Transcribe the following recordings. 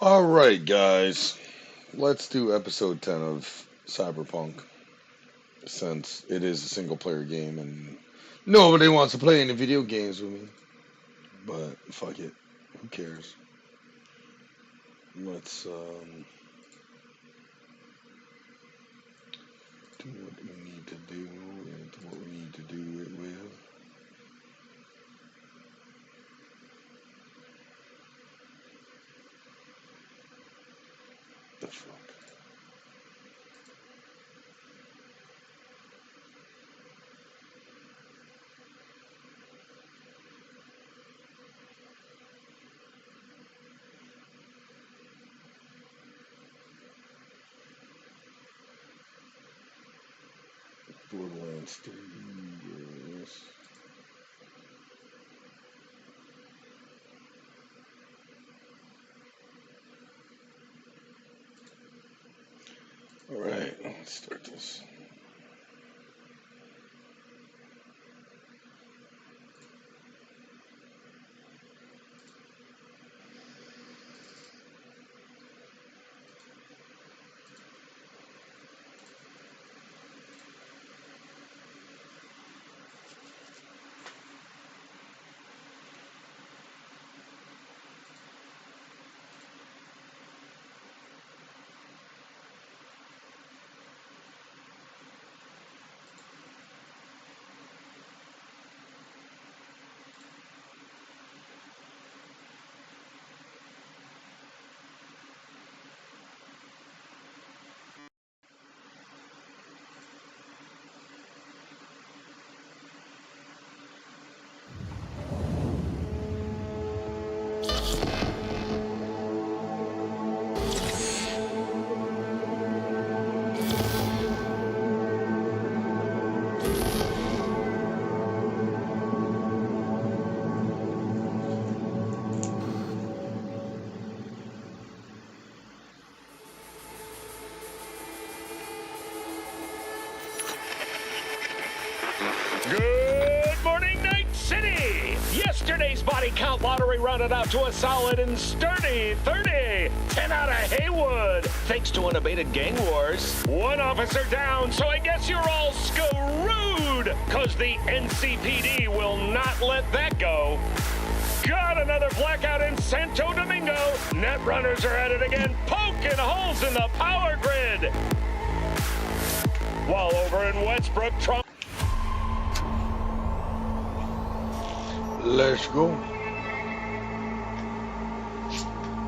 Alright, guys. Let's do episode 10 of Cyberpunk, since it is a single player game and nobody wants to play any video games with me. But fuck it. Who cares? Let's do what we need to do and what we need to do it with. The fuck? Borderlands 3, yes. Alright, let's start this. Good morning, Night City! Yesterday's body count lottery rounded out to a solid and sturdy 30. 10 out of Haywood, thanks to unabated gang wars. One officer down, so I guess you're all screwed, cause the NCPD will not let that go. Got another blackout in Santo Domingo. Net runners are at it again, poking holes in the power grid. While over in Westbrook, Trump... Let's go.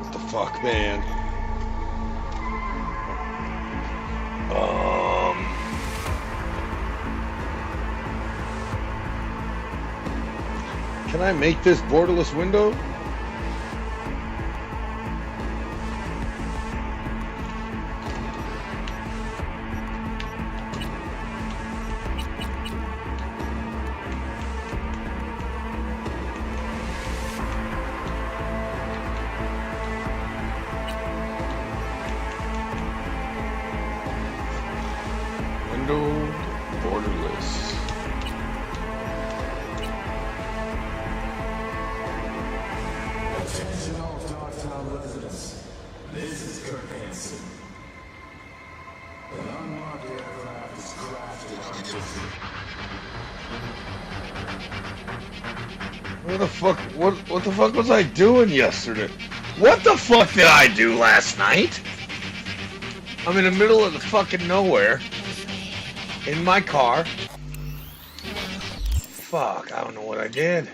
What the fuck, man? Can I make this borderless window? Borderless. Attention all Darktown residents. This is Kirk Hansen. An unmarked aircraft is crafted on Disney. What the fuck was I doing yesterday? What the fuck did I do last night? I'm in the middle of the fucking nowhere. In my car. Fuck, I don't know what I did.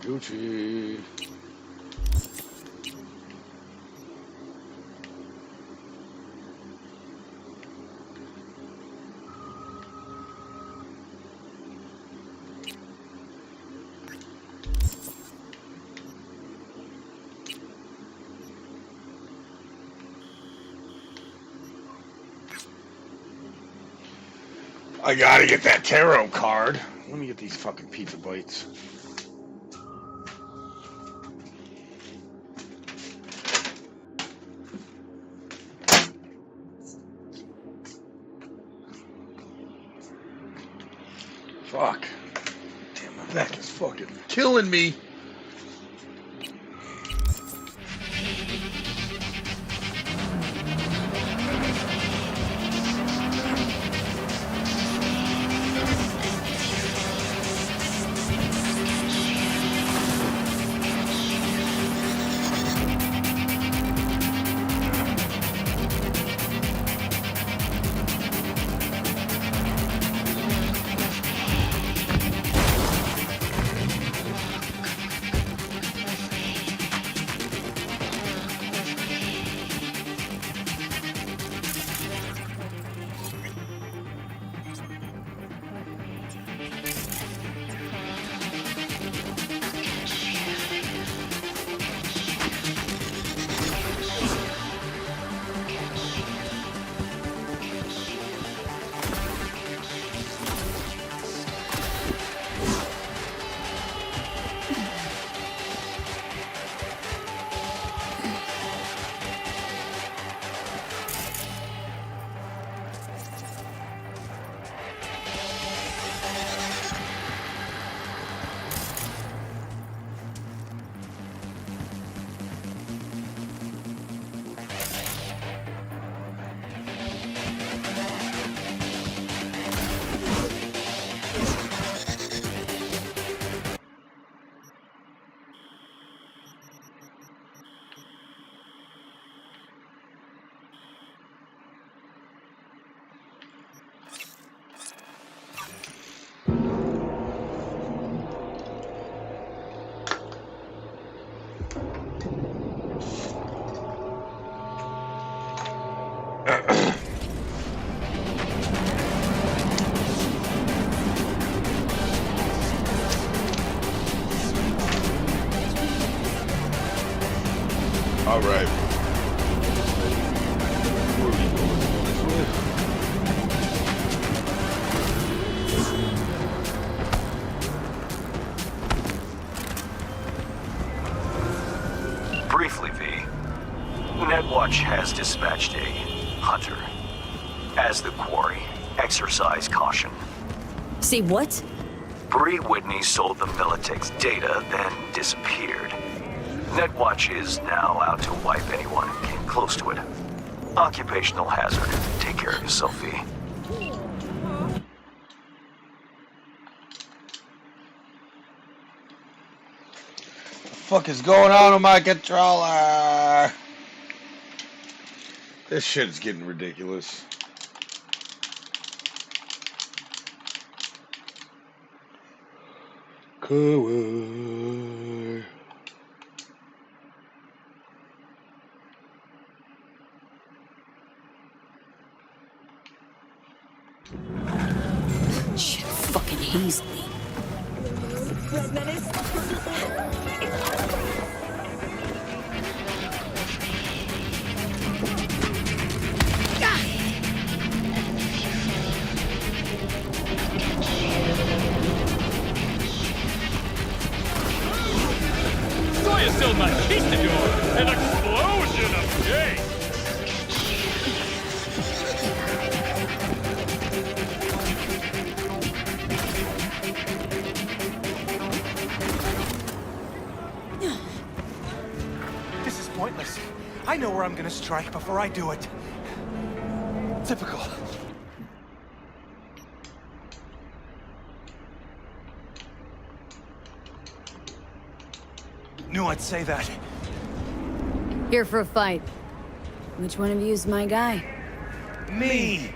Gucci. I gotta get that tarot card. Let me get these fucking pizza bites. Fuck. Damn, my back is fucking killing me. All right. Where are we going? This way? Briefly, V. Netwatch has dispatched a hunter. As the quarry, exercise caution. See what? Bree Whitney sold the Militech's data, then disappeared. Netwatch is now out to wipe anyone who came close to it. Occupational hazard. Take care of yourself, V. The fuck is going on with my controller? This shit's getting ridiculous. Cool. Shit, fucking hazed me. Soya still conquistador, an explosion of cake. This is pointless. I know where I'm gonna strike before I do it. Typical. Knew I'd say that. Here for a fight. Which one of you is my guy? Me!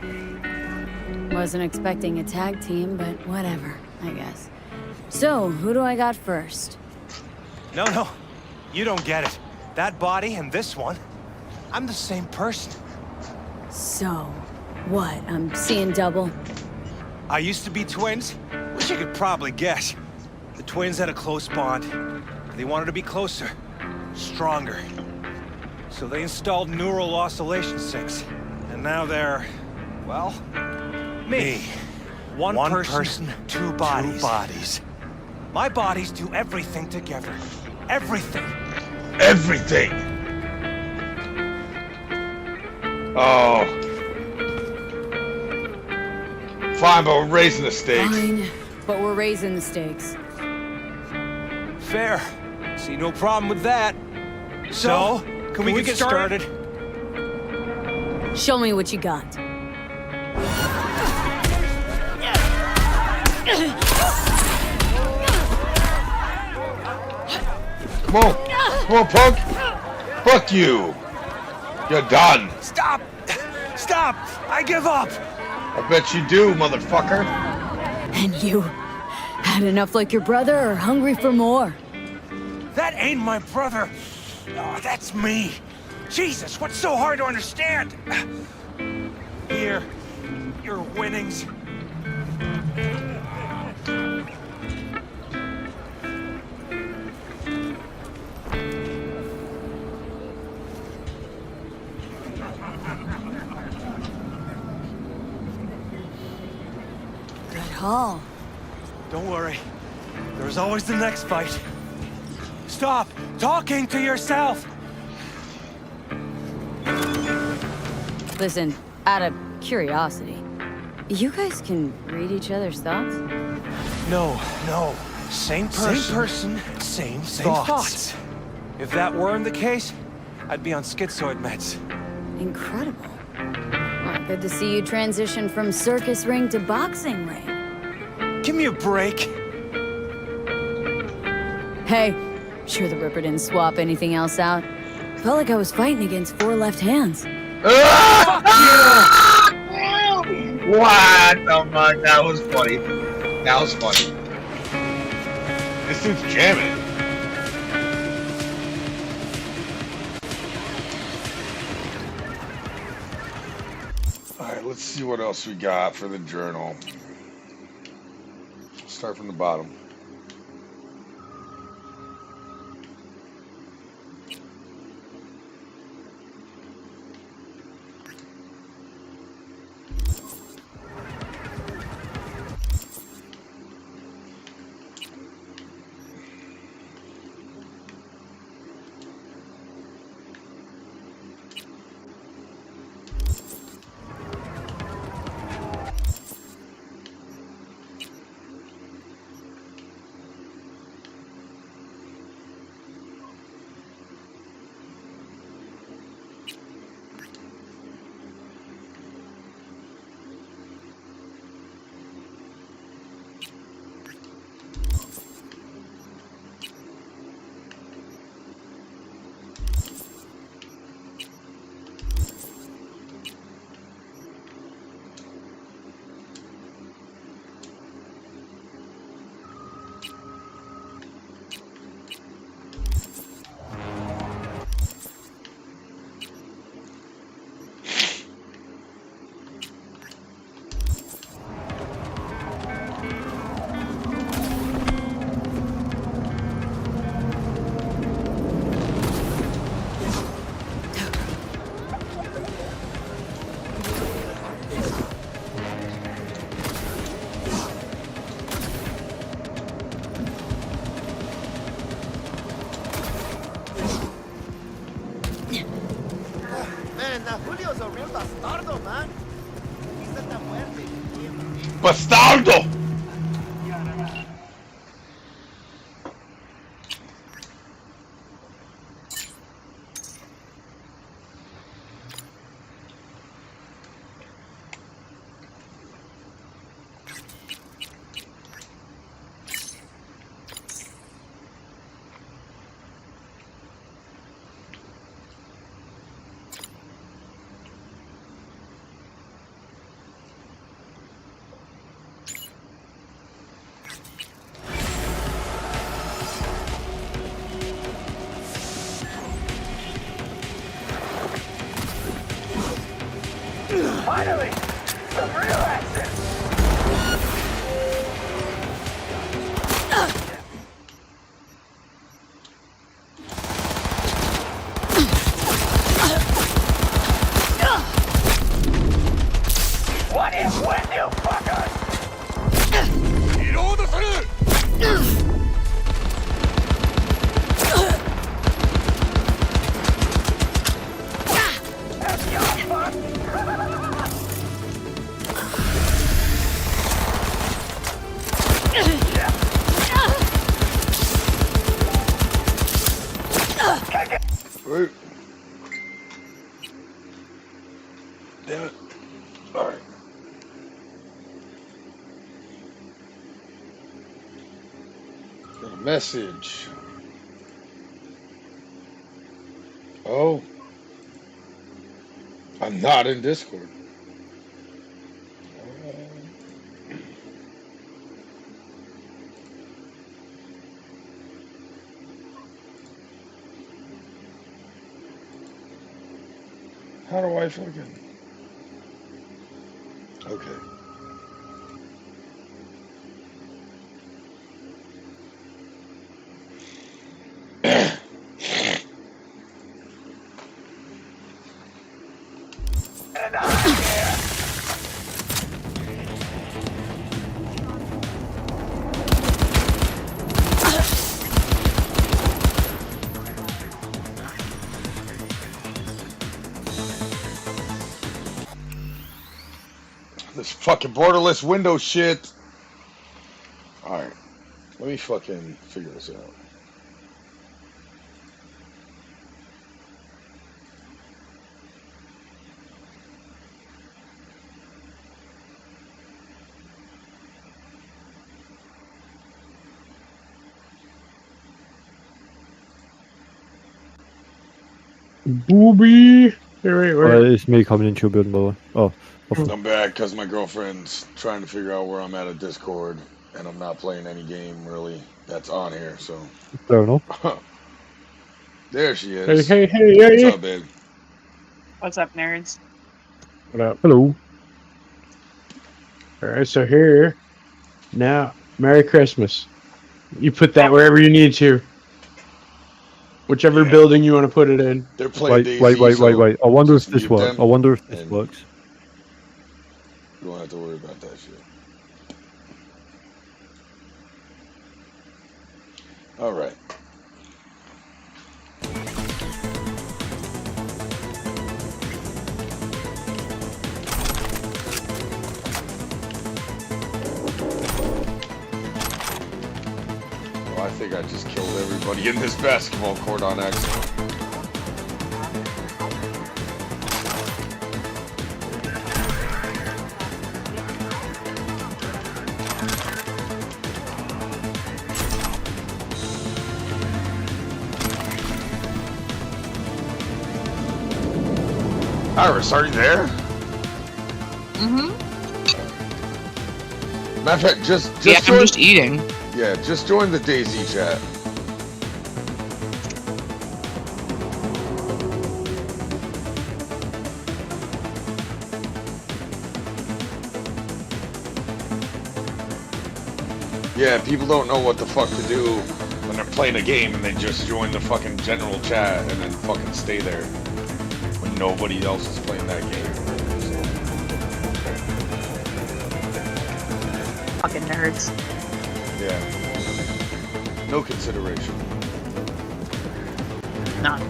Wasn't expecting a tag team, but whatever, I guess. So, who do I got first? No. You don't get it. That body and this one, I'm the same person. So, what? I'm seeing double? I used to be twins, which you could probably guess. The twins had a close bond. They wanted to be closer, stronger. So they installed neural oscillation sinks. And now they're, well, me. One person, two bodies. My bodies do everything together. Everything. Everything. Oh. Fine, but we're raising the stakes. Fine, but we're raising the stakes. Fair. See no problem with that. So, can we get started? Show me what you got. Come on, punk. Fuck you. You're done. Stop! Stop! I give up! I bet you do, motherfucker. And you had enough like your brother or hungry for more? That ain't my brother. Oh, that's me. Jesus, what's so hard to understand? Here, your winnings. Good haul. Don't worry. There's always the next fight. Stop talking to yourself! Listen, out of curiosity, you guys can read each other's thoughts? No. Same person, same thoughts. If that weren't the case, I'd be on schizoid meds. Incredible. Well, good to see you transition from circus ring to boxing ring. Give me a break. Hey, sure the Ripper didn't swap anything else out. Felt like I was fighting against four left hands. What the fuck? That was funny. That was funny. This dude's jamming. Alright, let's see what else we got for the journal. Start from the bottom. Julio's a real bastardo, man. He's at the muerte. Bastardo! Finally, some real action. What is with you fuckers? That's your fuck. Wait. Damn it. Alright. Got a message. Oh. I'm not in Discord. How do I fucking... Okay. This fucking borderless window shit. Alright. Let me fucking figure this out. Booby! Wait. It's me coming into your building, by the way. Oh. I'm back because my girlfriend's trying to figure out where I'm at Discord, and I'm not playing any game really that's on here, so. Fair enough. There she is. Hey. What's up, babe? What's up, nerds? What up? Hello. Alright, so here. Now, Merry Christmas. You put that wherever you need to. Whichever building you want to put it in. They're playing Wait. DayZ, I wonder if just this mute works. them I wonder if this and- works. You don't have to worry about that shit. Alright. Well, I think I just killed everybody in this basketball court on accident. Iris, are you there? Mm-hmm. Matter of fact, just Yeah, join, I'm just eating. yeah, just join the DayZ chat. Yeah, people don't know what the fuck to do when they're playing a game and they just join the fucking general chat and then fucking stay there when nobody else is playing that game. Fucking nerds. Yeah. No consideration. None.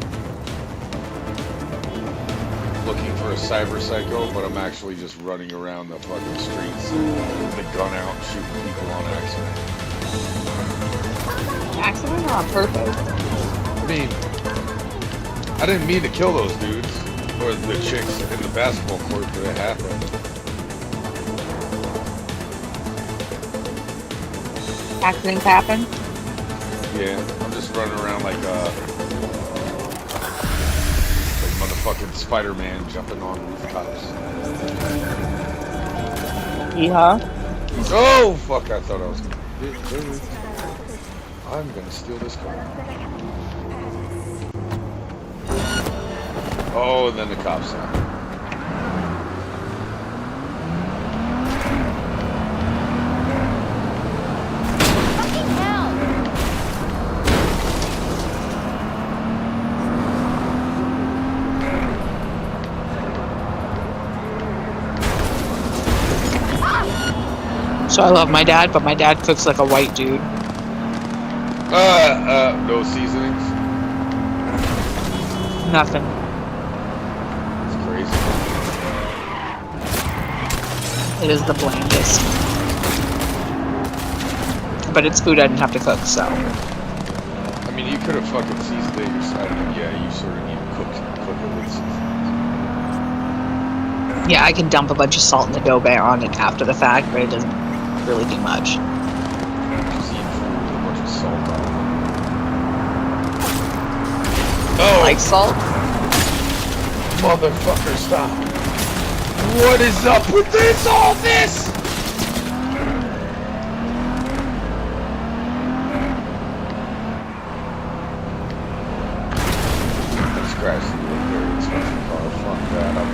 Looking for a cyber psycho, but I'm actually just running around the fucking streets with the gun out shooting people on accident. Accident or on purpose? I mean, I didn't mean to kill those dudes or the chicks in the basketball court, but it happened. Accidents happen? Yeah, I'm just running around like motherfucking Spider-Man jumping on rooftops. Yeehaw. Oh, fuck, I thought I was gonna hit her. I'm gonna steal this car. Oh, and then the cops out. So I love my dad, but my dad cooks like a white dude. No seasonings. Nothing. It's crazy. It is the blandest. But it's food I didn't have to cook, so. I mean, you could have fucking seasoned it yourself. Yeah, you sort of need to cook it with seasonings. Yeah, I can dump a bunch of salt and adobe on it after the fact, but it doesn't really do much. Just eat food with a bunch of salt on it. Oh! Like salt? Motherfucker, stop. What is up with this? All this? Let's crash into a very expensive car. Fuck that up.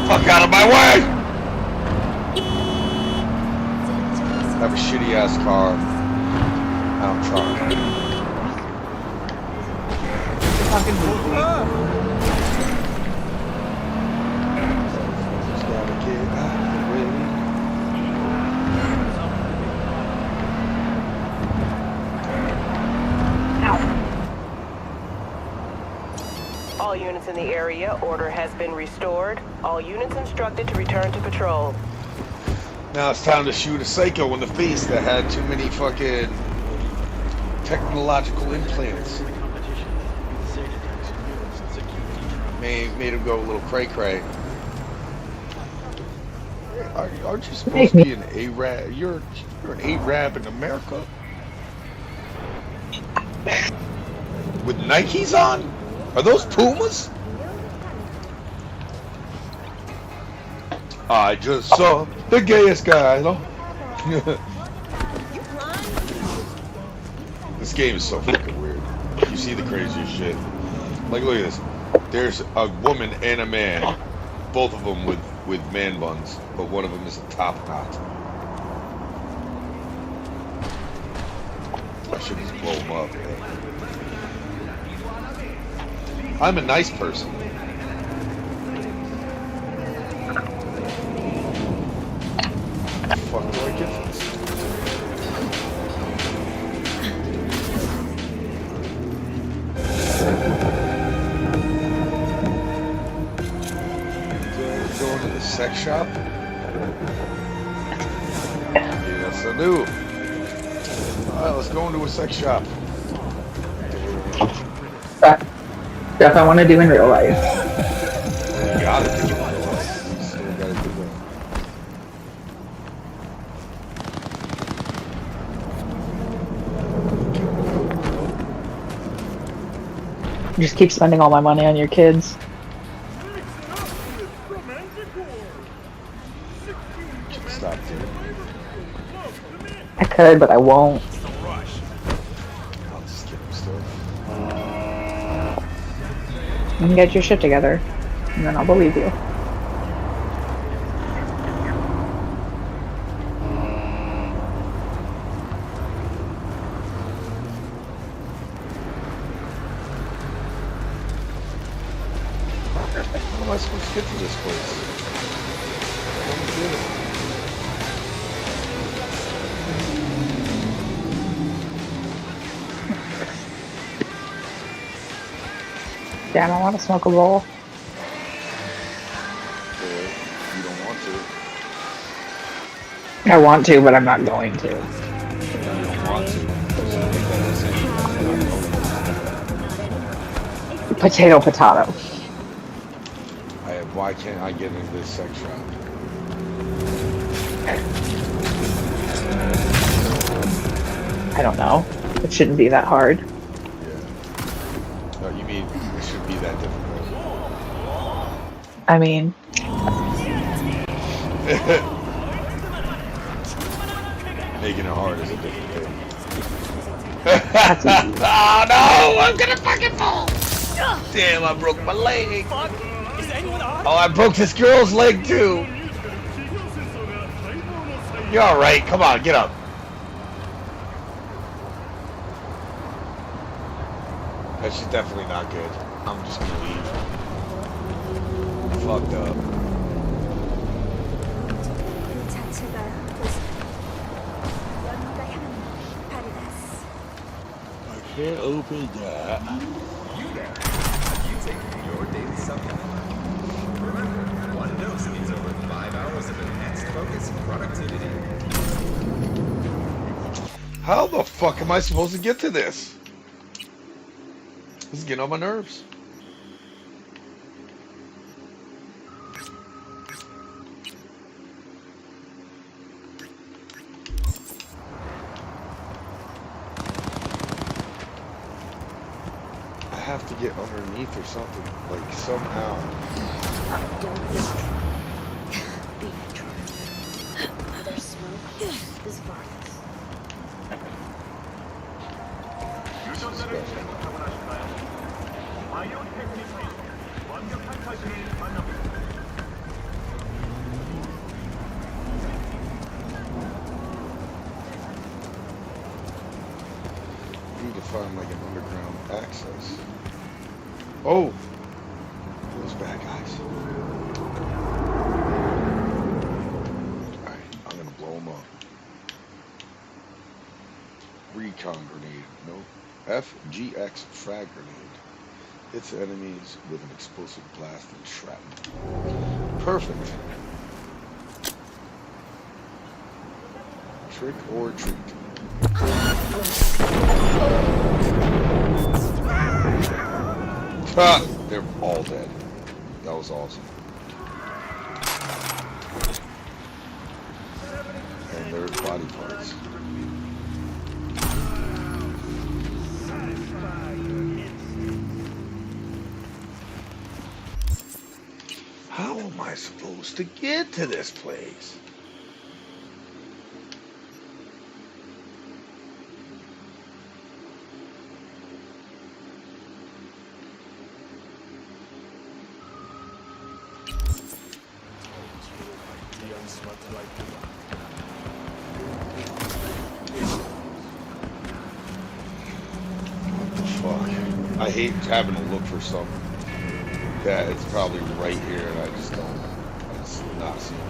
Fuck out of my way! I have a shitty ass car. I'm trying. Fucking Just gotta get out of the way. All units in the area, order has been restored. All units instructed to return to patrol. Now it's time to shoot a psycho in the face that had too many fucking technological implants. Made him go a little cray-cray. Aren't you supposed to be an Arab? You're an Arab in America? With Nikes on? Are those Pumas? I just saw the gayest guy, though. This game is so fucking weird. You see the craziest shit. Like, look at this. There's a woman and a man, both of them with man buns, but one of them is a top knot. I should just blow him up. I'm a nice person. Fuck do I get for this? Going to the sex shop? Yes, I do. Alright, let's go into a sex shop. Stuff I want to do in real life. You gotta do it. You still gotta do that. Just keep spending all my money on your kids. Stop, dude. I could, but I won't. I'll just get him stuff. You can get your shit together, and then I'll believe you. How am I supposed to get to this place? How do I get it? Damn, I want to smoke a bowl. You don't want to. I want to, but I'm not going to. You don't want to. Potato, potato. Why can't I get into this sex shop? I don't know. It shouldn't be that hard. Yeah. Oh, you mean it should be that difficult? I mean... Making it hard is a different thing. That's easy. Oh no! I'm gonna fucking fall! Damn, I broke my leg! Oh, I broke this girl's leg too! You're alright, come on, get up. That's just definitely not good. I'm just gonna leave. Fucked up. I can't open that. You there? Have you taken your daily supplement? Remember, one dose means over 5 hours of enhanced focus and productivity. How the fuck am I supposed to get to this? This is getting on my nerves. I have to get underneath or something, like somehow. There's smoke. This farthest. Need to find like an underground access. Oh, those bad guys. Alright, I'm gonna blow them up. Recon grenade. Nope. FGX frag grenade. Hits enemies with an explosive blast and shrapnel. Perfect. Trick or treat. Ah, they're all dead. That was awesome. And there's body parts. How am I supposed to get to this place? What the fuck? I hate having to look for something. Yeah, it's probably right here, and I just not see it.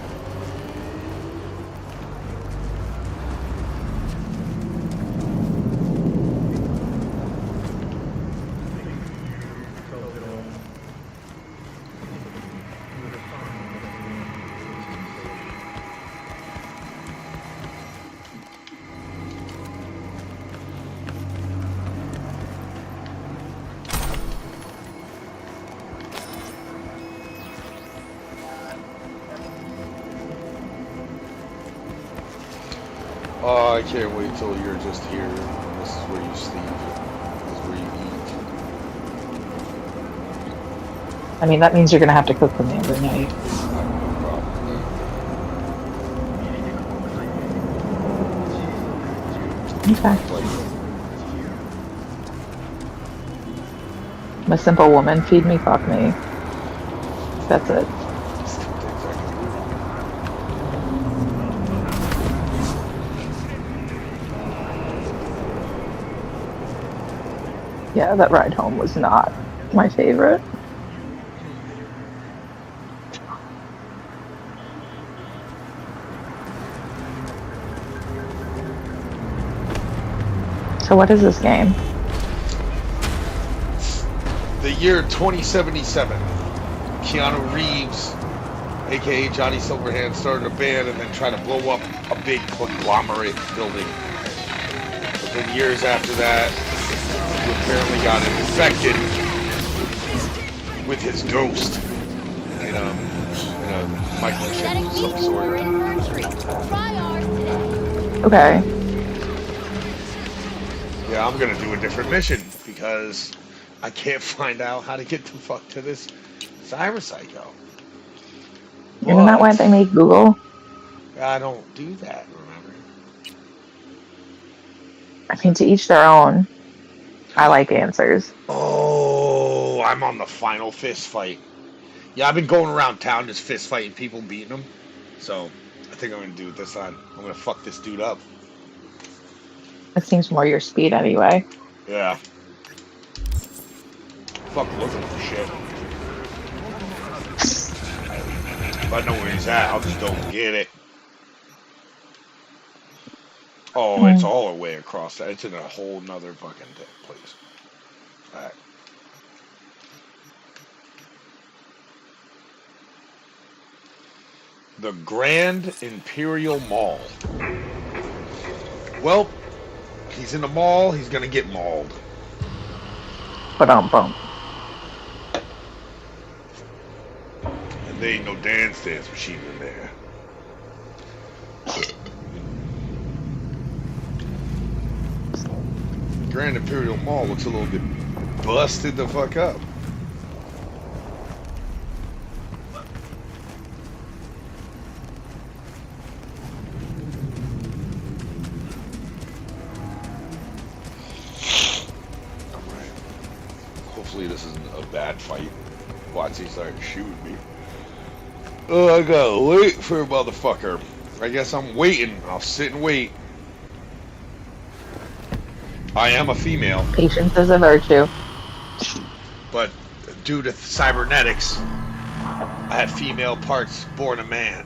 Oh, I can't wait till you're just here. This is where you sleep. This is where you eat. I mean, that means you're gonna have to cook for me every night. I have no problem with that. Okay. I'm a simple woman. Feed me, fuck me. That's it. Yeah, that ride home was not my favorite. So what is this game? The year 2077. Keanu Reeves, aka Johnny Silverhand, started a band and then tried to blow up a big conglomerate building. But then years after that, he apparently got infected with his ghost in a microchip of some sort. Okay. Yeah, I'm gonna do a different mission because I can't find out how to get the fuck to this Cyber Psycho. Isn't that why they made Google? I don't do that, remember? I mean, to each their own. I like answers. Oh, I'm on the final fist fight. Yeah, I've been going around town just fist fighting people, beating them. So, I think I'm gonna do it this time. I'm gonna fuck this dude up. It seems more your speed anyway. Yeah. Fuck looking for shit. If I know where he's at, I'll just don't get it. Oh, it's all the way across that. It's in a whole nother fucking place. Alright. The Grand Imperial Mall. Well, he's in the mall, he's gonna get mauled. Ba-dum-bum. And there ain't no dance machine in there. Grand Imperial Mall looks a little bit busted the fuck up. Hopefully this isn't a bad fight. Watch, he started shooting me. Oh, I gotta wait for a motherfucker. I guess I'm waiting. I'll sit and wait. I am a female. Patience is a virtue. But due to cybernetics, I have female parts born a man.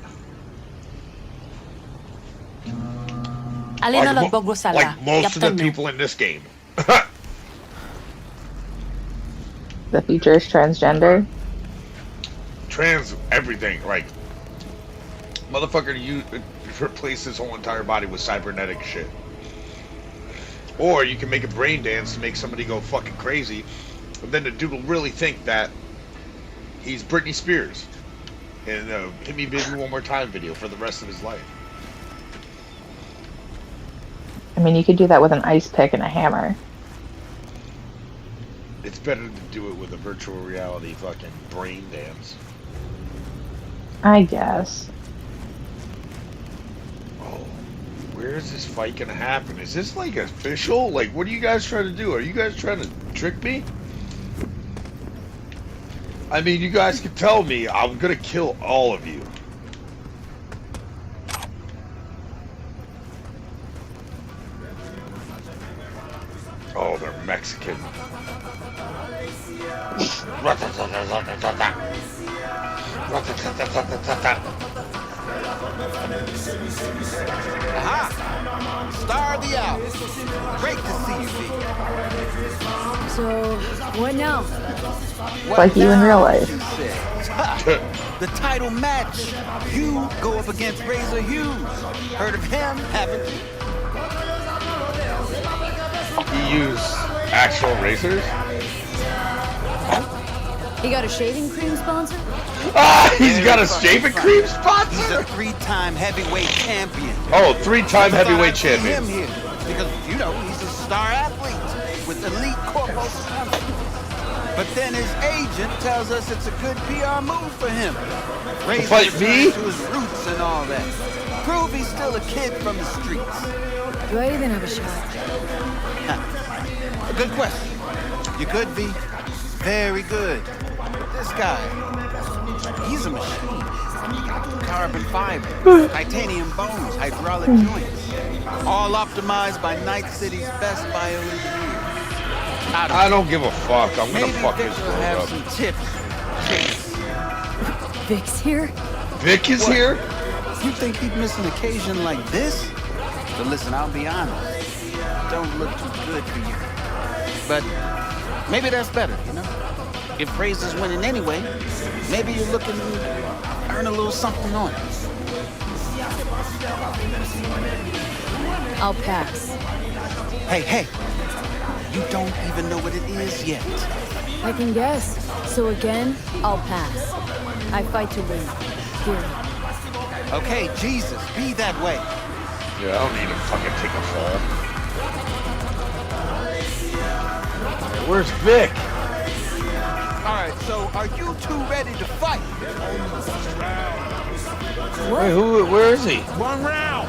Like most of the people in this game. The future is transgender. Trans everything, like motherfucker, you replace his whole entire body with cybernetic shit. Or you can make a brain dance to make somebody go fucking crazy, and then the dude will really think that he's Britney Spears in a Hit Me Baby One More Time video for the rest of his life. I mean, you could do that with an ice pick and a hammer. It's better to do it with a virtual reality fucking brain dance. I guess. Oh, where is this fight gonna happen? Is this like official? Like, what are you guys trying to do? Are you guys trying to trick me? I mean, you guys can tell me I'm gonna kill all of you. Oh, they're Mexican. Aha! Star of the hour. Great to see you, V. So, what now? Like you in real life. The title match. You go up against Razor Hughes. Heard of him, haven't you? He used actual razors? He got a shaving cream sponsor? Ah, he's got a shaving cream sponsor? He's a three-time heavyweight champion. Oh, three-time heavyweight champion. Him here because, you know, he's a star athlete with elite corporal strength. But then his agent tells us it's a good PR move for him. Razor fight me? to his roots and all that. Prove he's still a kid from the streets. Do I even have a shot? A good question. You could be. Very good. This guy, he's a machine. Carbon fiber, titanium bones, hydraulic joints. All optimized by Night City's best bioengineers. I don't give a fuck. I'm gonna fuck Vic his will world have up. some tips. Vic's here? Vic is What? here? You think he'd miss an occasion like this? But listen, I'll be honest. Don't look too good for you. But maybe that's better, you know? If Razor's winning anyway, maybe you're looking to earn a little something on it. I'll pass. Hey, you don't even know what it is yet. I can guess. So again, I'll pass. I fight to win. Here. Okay, Jesus, be that way. Yeah, I don't need to fucking take a fall. Where's Vic? All right, so are you two ready to fight? Wait, where is he? One round.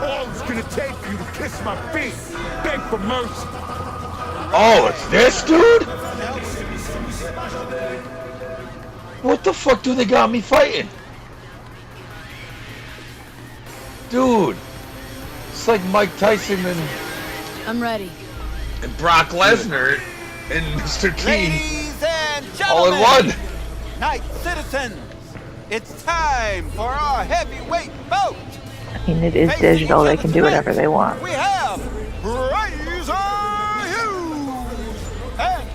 All it's gonna take for you to kiss my feet, beg for mercy. Oh, it's this dude? What the fuck do they got me fighting? Dude, it's like Mike Tyson I'm ready. and Brock Lesnar and Mr. T. Ladies All in one. Night citizens, it's time for our heavyweight bout. I mean, it is digital. They can do whatever they want. We have Razor Hughes and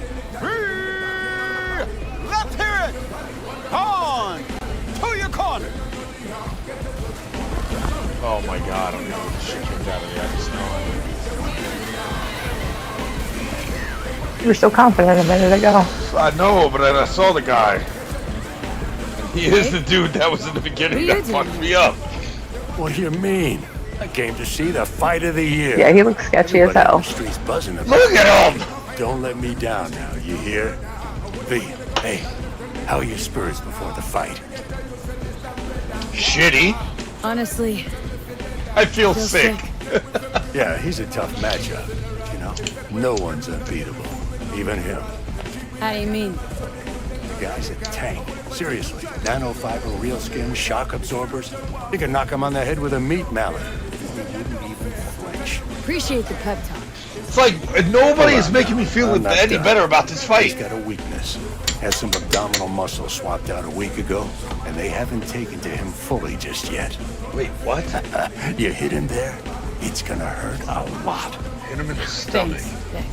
let's hear it. On to your corner. Oh my god, I'm gonna get the shit kicked out of me. I just know it. You were so confident a minute ago. I know, but I saw the guy. He is the dude that was in the beginning that fucked me up. What do you mean? I came to see the fight of the year. Yeah, he looks sketchy as hell. Street's buzzing about. Look at him! Don't let me down now, you hear? V, hey, how are your spurs before the fight? Shitty. Honestly, I feel sick. Yeah, he's a tough matchup. You know, no one's unbeatable, even him. how do you mean? The guy's a tank. Seriously, nanofiber, real skin, shock absorbers. You can knock him on the head with a meat mallet. He wouldn't even flinch. Appreciate the pep talk. It's like nobody is making me feel I'm not any done. better about this fight. He's got a weakness. Has some abdominal muscle swapped out a week ago, and they haven't taken to him fully just yet. Wait, what? You hit him there, it's gonna hurt a lot. Hit him in the stomach. Thanks, Vic.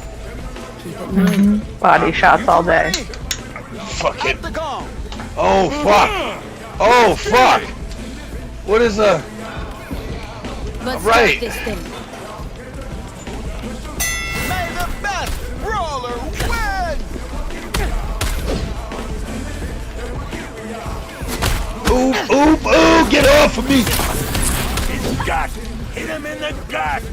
Keep it in mind. Body shots all day. Fuck it. Oh fuck. Oh fuck. What is a? Let's Right. start this thing. May the best brawler win. Ooh, ooh, ooh! Get off of me! His gut. Hit him in the gut.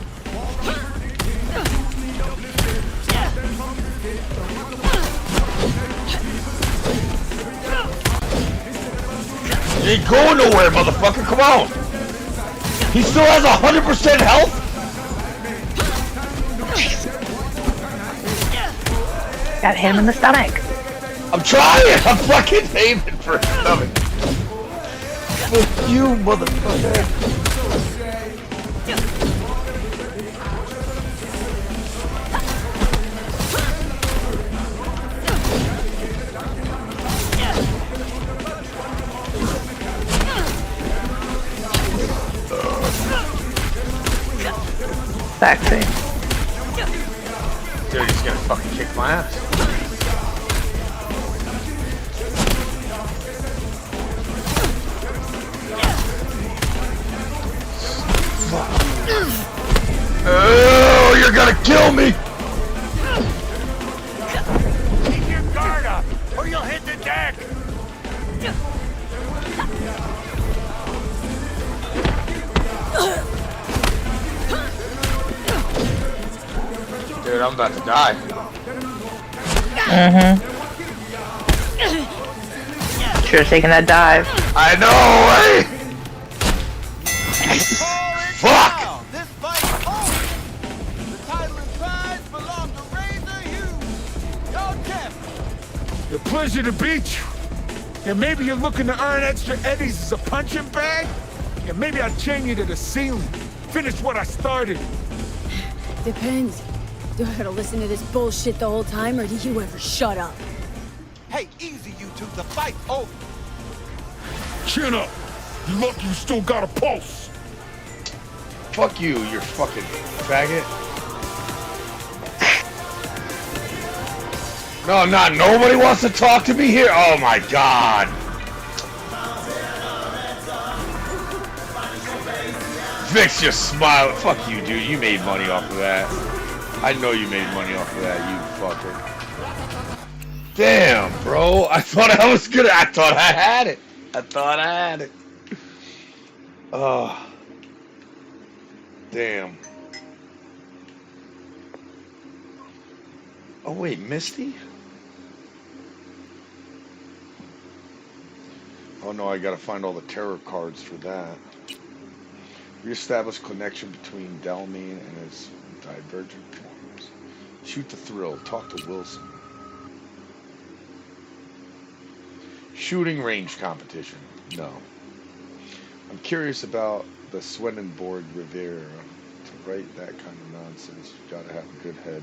You ain't going nowhere, motherfucker! Come on! He still has 100% health. Got him in the stomach. I'm trying. I'm fucking aiming for his stomach. Fuck you, motherfucker! Sexy. Dude, he's gonna fucking kick my ass. Oh, you're gonna kill me! Keep your guard up, or you'll hit the deck. Dude, I'm about to die. Should have taken that dive. I know, right? Fuck! This fight is over. The title and prize belong to Razor Hughes, your champion. A pleasure to beat you. Yeah, maybe you're looking to earn extra eddies as a punching bag? Yeah, maybe I'll chain you to the ceiling. Finish what I started. Depends. Do I gotta listen to this bullshit the whole time, or do you ever shut up? Hey, easy you two, the fight's over. Chin up. You're lucky you still got a pulse. Fuck you, you fucking faggot. No, not nobody wants to talk to me here. Oh my god. Vic's just smiling. Fuck you, dude. You made money off of that. I know you made money off of that, you fucker. Damn, bro. I thought I was good. I thought I had it. Oh. Damn. Oh, wait, Misty? Oh, no, I gotta find all the terror cards for that. Reestablish connection between Delmine and his divergent forms. Shoot the thrill. Talk to Wilson. Shooting range competition. No. I'm curious about the Swedenborg Rivera. To write that kind of nonsense, you gotta have a good head.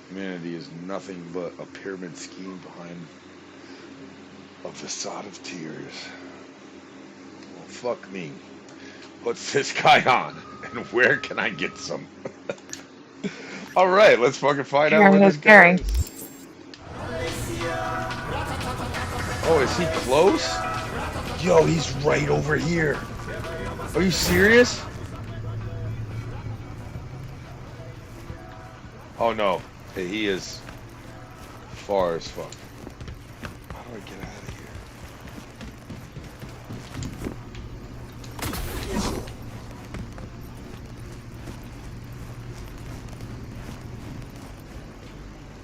Humanity is nothing but a pyramid scheme behind A facade of tears. Well, fuck me. What's this guy on? And where can I get some? Alright, let's fucking find out where this guy is. Oh, is he close? Yo, he's right over here. Are you serious? Oh no. Hey, he is far as fuck. How do I get out of here?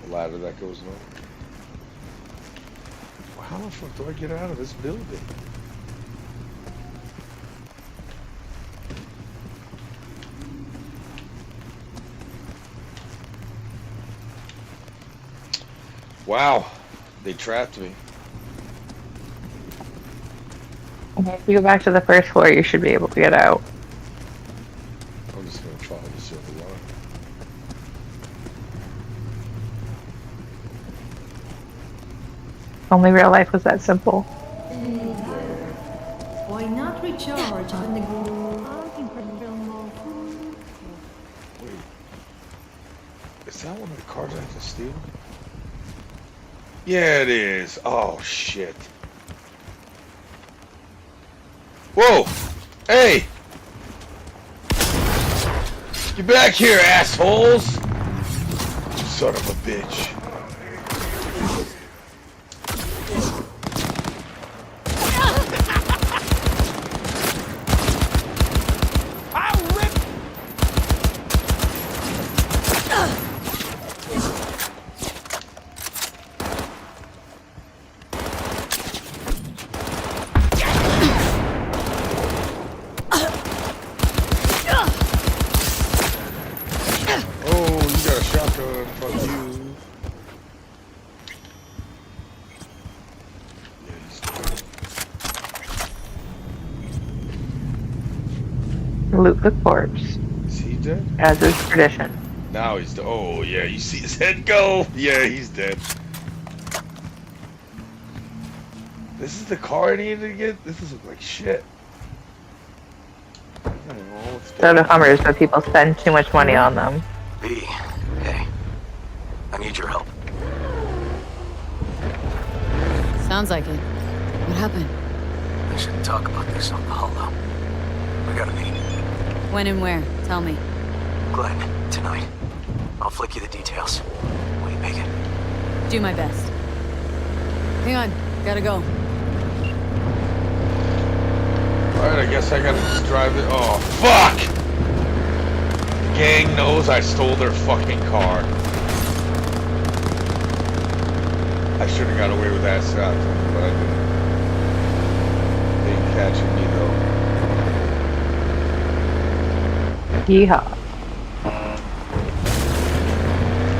The ladder that goes north. Well, how the fuck do I get out of this building? Wow, they trapped me. Okay, if you go back to the first floor, you should be able to get out. I'm just gonna follow the silver line. Only real life was that simple. Why not recharge when the Wait, is that one of the cars I have to steal? Yeah, it is. Oh, shit. Whoa! Hey! Get back here, assholes! Son of a bitch. Loot the corpse. Is he dead? As is tradition. Now he's dead. Oh, yeah, you see his head go? Yeah, he's dead. This is the car I needed to get? This doesn't look like shit. I don't know what's They're the Hummers, but people spend too much money on them. B, hey, I need your help. Sounds like it. What happened? I shouldn't talk about this on the holo. We gotta meet. When and where? Tell me. Glenn, tonight. I'll flick you the details. Will you make it? Do my best. Hang on. Gotta go. Alright, I guess I gotta just drive it. Oh, fuck! The gang knows I stole their fucking car. I should have got away with that shot, but I didn't. They ain't catching me, though. Yeehaw.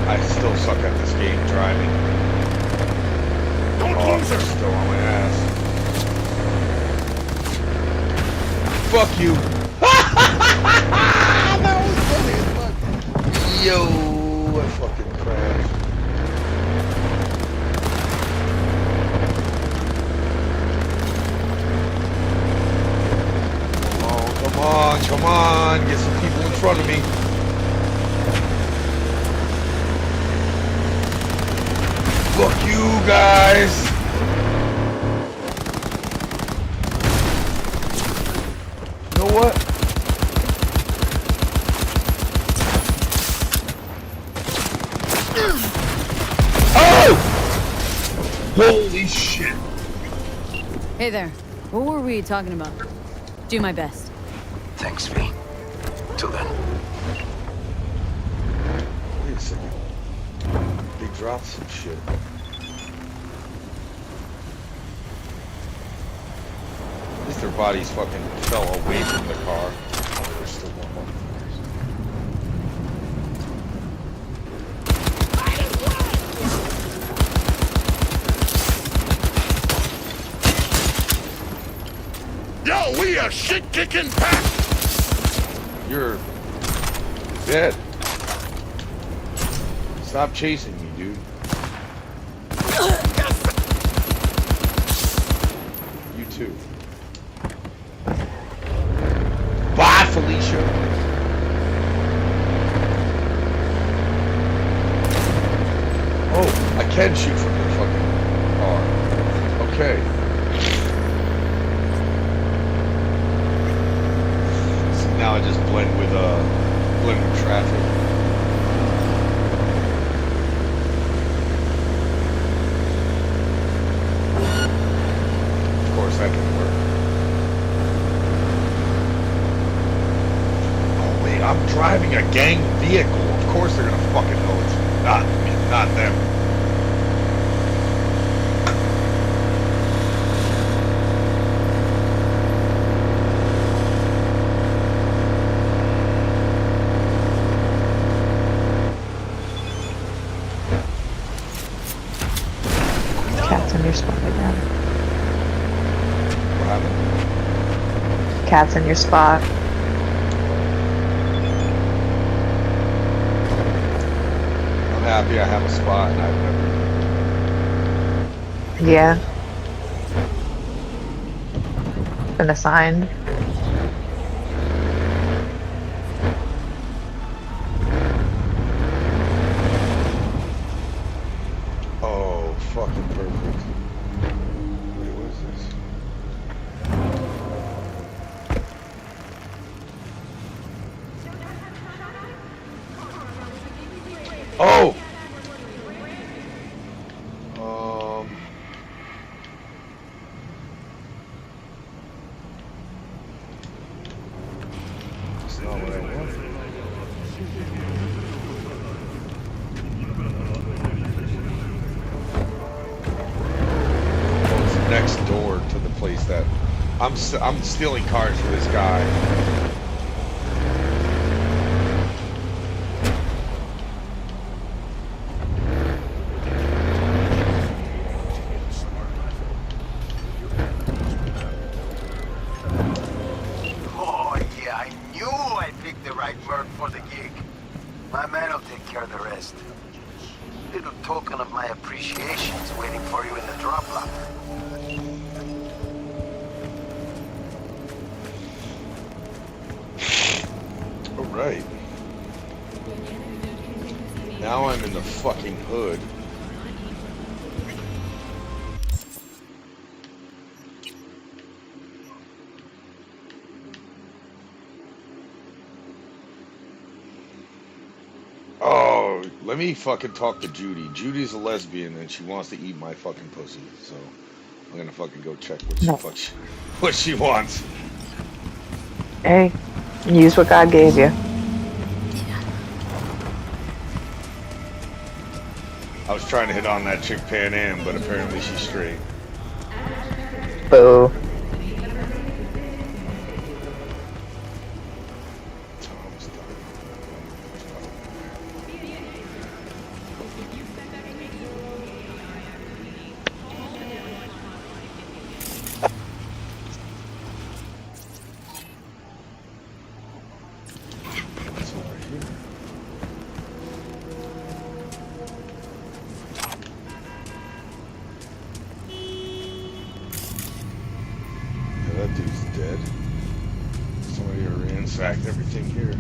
I still suck at this game driving. Don't lose her. Still on my ass. Fuck you. That was funny as fuck. Yo, I fucking crashed. Oh, come on, get some people in front of me. Fuck you guys! You know what? Oh! Holy shit! Hey there. What were we talking about? Do my best. Thanks, V. Till then. Wait a second. They dropped some shit. At least their bodies fucking fell away from the car. There's still one more. Yo, we a shit-kicking pack! You're dead. Stop chasing me, dude. You too. Bye, Felicia. Oh, I can shoot from the fucking car. Okay. So now I just blend with traffic. Of course, that can work. Oh wait, I'm driving a gang vehicle. Of course they're gonna fucking know it's not me, not them. Cat's in your spot again. What happened? Cat's in your spot. I'm happy I have a spot and I've never. Yeah. Been assigned. Oh, fucking perfect. Wait, what is this? Oh! That's not what I wanted. Oh, it's next door to the place that I'm stealing cars for this guy. Oh, yeah, I knew I picked the right merc for the gig. My man will take care of the rest. Little token of my appreciation is waiting for you in the drop locker. All right. Now I'm in the fucking hood. Oh, let me fucking talk to Judy. Judy's a lesbian and she wants to eat my fucking pussy. So I'm gonna fucking go check No. what she wants. Hey, use what God gave you. I was trying to hit on that chick Pan Am, but apparently she's straight. Boo. Yeah, that dude's dead. Somebody ransacked everything here.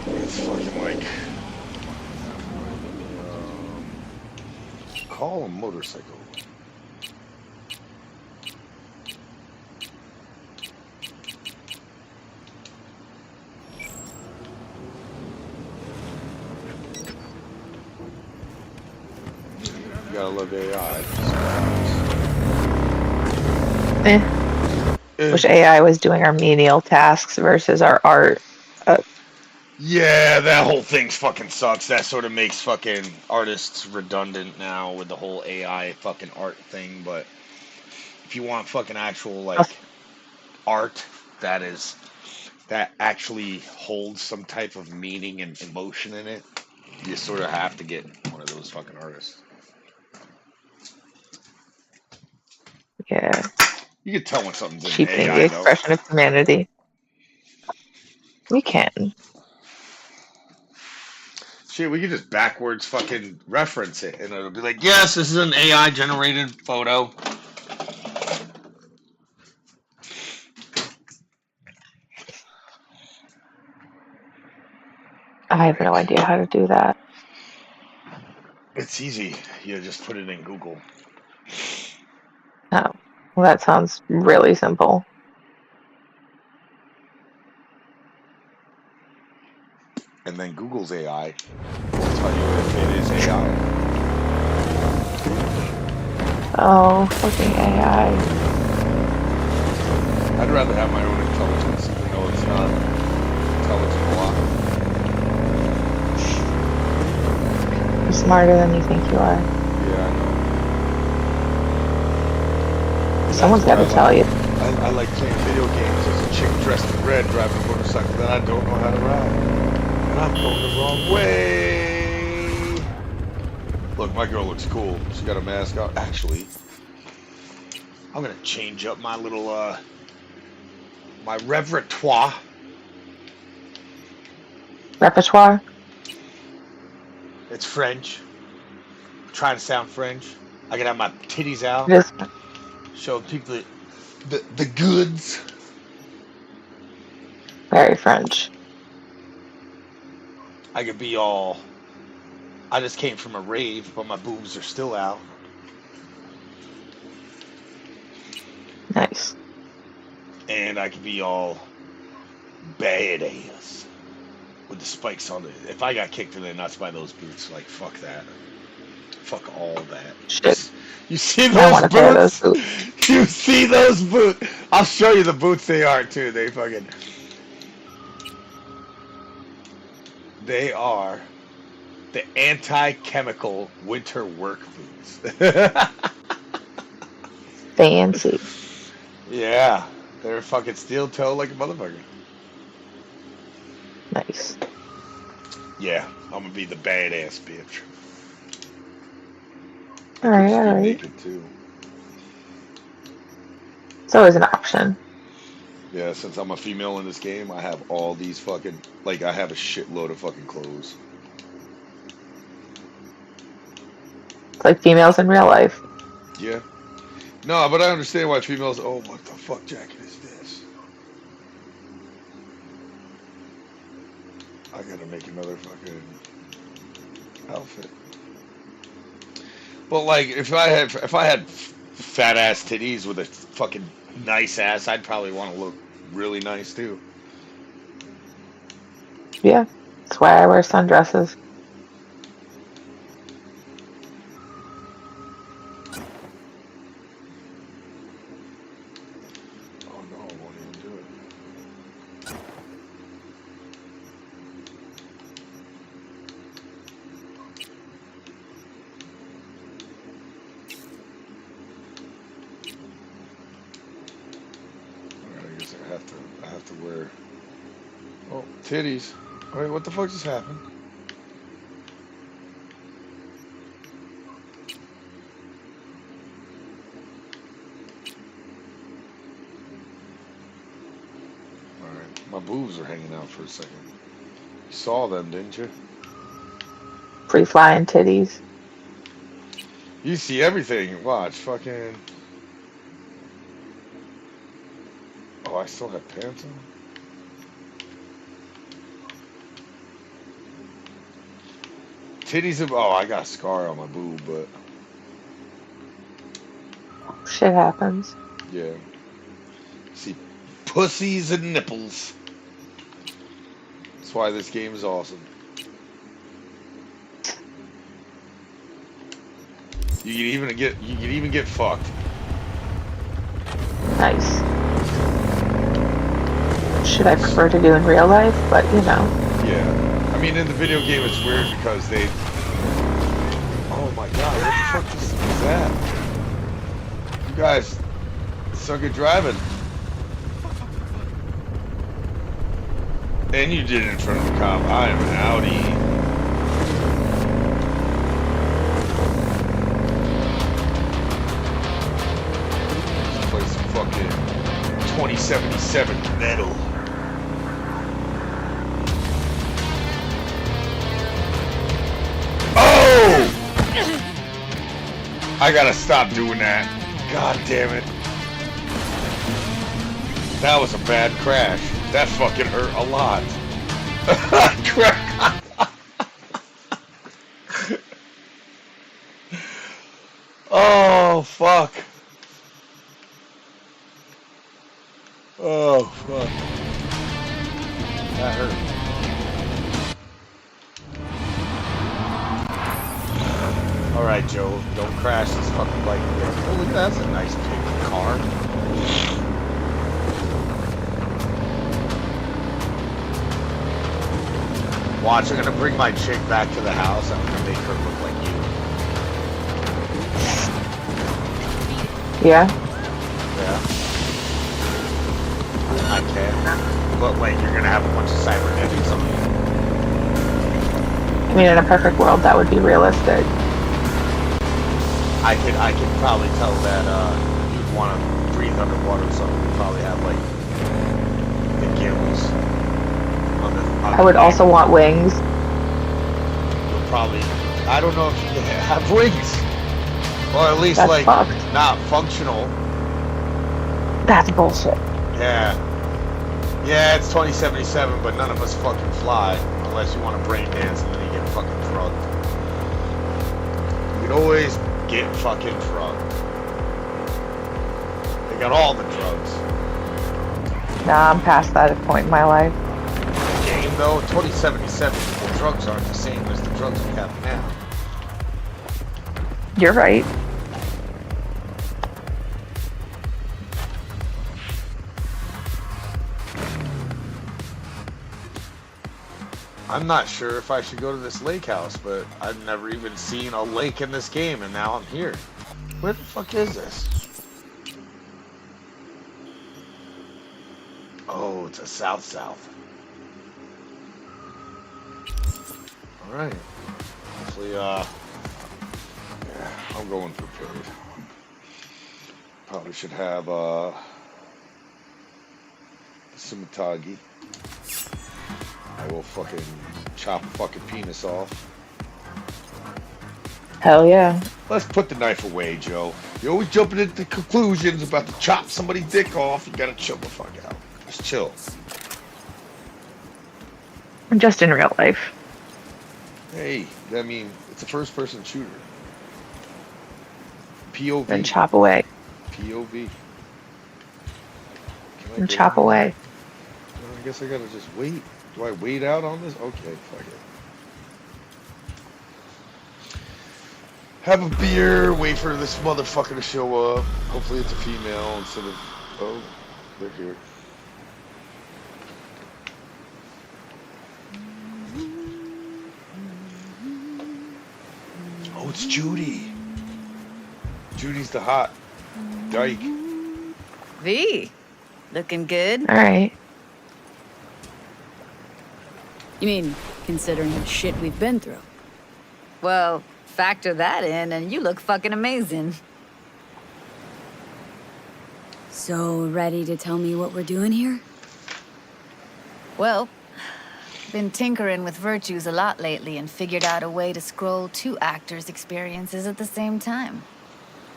It's fucking like call a motorcycle. You gotta love AI. Wish AI was doing our menial tasks versus our art. Yeah, that whole thing fucking sucks. That sort of makes fucking artists redundant now with the whole AI fucking art thing. But if you want fucking actual like art that actually holds some type of meaning and emotion in it, you sort of have to get one of those fucking artists. Yeah. You can tell when something's in Cheapening the AI though. expression of humanity. We can. Shit, we could just backwards fucking reference it, and it'll be like, yes, this is an AI generated photo. I have no idea how to do that. It's easy. You just put it in Google. Oh, well, that sounds really simple. And then Google's AI will tell you if it is AI. Oh, fucking AI. I'd rather have my own intelligence, even though it's not intelligent a lot. You're smarter than you think you are. Yeah, I know. Someone's got to tell you. I like playing video games as a chick dressed in red driving a motorcycle that I don't know how to ride. And I'm going the wrong way. Look, my girl looks cool. She got a mask on. Actually, I'm going to change up my little, my repertoire. Repertoire? It's French. I'm trying to sound French. I can have my titties out. Just Show people the goods. very French. I could be all, I just came from a rave, but my boobs are still out. Nice. And I could be all badass with the spikes on it. If I got kicked in the nuts by those boots, like, fuck that. Fuck all that. Shit. You see I those want a pair of boots? those boots. You see those boots? I'll show you the boots they are, too. They are the anti-chemical winter work boots. Fancy. Yeah. They're fucking steel toe like a motherfucker. Nice. Yeah, I'm gonna be the badass bitch. Alright, Just be alright. naked, too. It's always an option. Yeah, since I'm a female in this game, I have all these fucking, like, I have a shitload of fucking clothes. It's like females in real life. Yeah. No, but I understand why females, oh, what the fuck jacket is this? I gotta make another fucking outfit. But, like, if I had fat ass titties with a fucking nice ass, I'd probably want to look really nice, too. Yeah. That's why I wear sundresses. Oh, no, I won't even do it. Alright, I guess I have to wear, oh, titties. Wait, what the fuck just happened? Alright, my boobs are hanging out for a second. You saw them, didn't you? Free flying titties. You see everything. Watch, fucking. Oh, I still have pants on? Titties of. Oh, I got a scar on my boob, but. Shit happens. Yeah. See, pussies and nipples. That's why this game is awesome. You can even get fucked. Nice. Should I prefer to do in real life? But, you know. Yeah. I mean, in the video game, it's weird because they. Oh my god, what the fuck is that? You guys suck at driving. And you did it in front of the cop. I am an Audi. Let's play some fucking 2077 metal. I gotta stop doing that. God damn it. That was a bad crash. That fucking hurt a lot. Oh, fuck. Oh, fuck. That hurt. Alright, Joe. Don't crash this fucking bike again. Oh, look at that. That's a nice big car. Watch, I'm gonna bring my chick back to the house. I'm gonna make her look like you. Yeah. Yeah. I can. But wait, you're gonna have a bunch of cybernetics on you. I mean, in a perfect world, that would be realistic. I could probably tell that you'd want to breathe underwater or something. You'd probably have like the gills. I would also want wings. You'll probably, I don't know if you have wings. Or at least That's like fucked. not functional. That's bullshit. Yeah. Yeah, it's 2077, but none of us fucking fly. Unless you want to brain dance and then you get fucking drugged. You can always get fucking drugged. They got all the drugs. Nah, I'm past that point in my life. The game though, 2077, the drugs aren't the same as the drugs we have now. You're right. I'm not sure if I should go to this lake house, but I've never even seen a lake in this game, and now I'm here. Where the fuck is this? Oh, it's a south-south. Alright. Hopefully, yeah, I'm going prepared. Probably should have, Sumitagi. I will fucking chop a fucking penis off. Hell yeah. Let's put the knife away, Joe. You're always jumping into conclusions about to chop somebody's dick off. You gotta chill the fuck out. Just chill. Just in real life. Hey, I mean, it's a first-person shooter. POV. Then chop away. POV. And chop away. Well, I guess I gotta just wait. Do I wait out on this? Okay, fuck it. Have a beer, wait for this motherfucker to show up. Hopefully it's a female instead of... Oh, they're here. Oh, it's Judy. Judy's the hot dyke. V, looking good. All right. You mean, considering the shit we've been through? Well, factor that in and you look fucking amazing. So, ready to tell me what we're doing here? Well, been tinkering with virtues a lot lately and figured out a way to scroll 2 actors' experiences at the same time.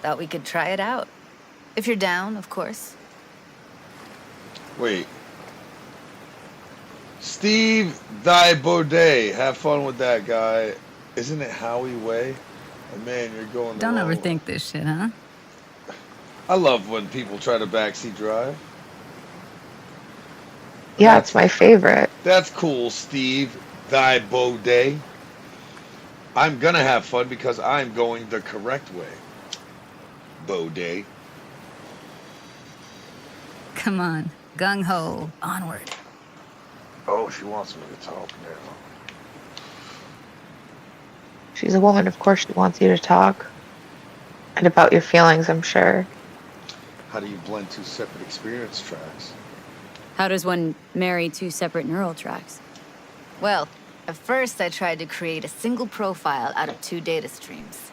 Thought we could try it out. If you're down, of course. Wait. Steve Baudet. Have fun with that guy. Isn't it Howie Way? And man, you're going the Don't wrong way. overthink this shit, huh? I love when people try to backseat drive. Yeah, it's my favorite. That's cool, Steve Baudet. I'm gonna have fun because I'm going the correct way. Baudet. Come on, gung-ho, onward. Oh, she wants me to talk now. She's a woman, of course she wants you to talk. And about your feelings, I'm sure. How do you blend 2 separate experience tracks? How does one marry 2 separate neural tracks? Well, at first I tried to create a single profile out of 2 data streams.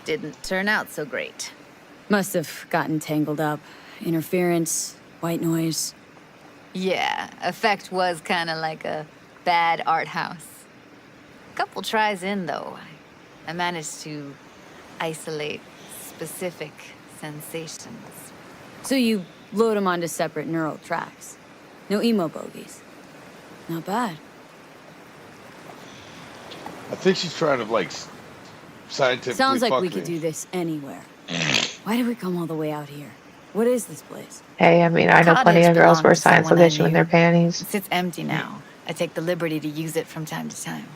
Didn't turn out so great. Must have gotten tangled up. Interference, white noise. Yeah, effect was kind of like a bad art house. Couple tries in, though, I I managed to isolate specific sensations. So you load them onto separate neural tracks. No emo bogies. Not bad. I think she's trying to, like, scientifically Sounds like fuck we me. could do this anywhere. Why did we come all the way out here? What is this place? Hey, I mean, I know plenty Cottage of girls belonged where to science will someone I get you in knew. their panties. It sits empty now. I take the liberty to use it from time to time.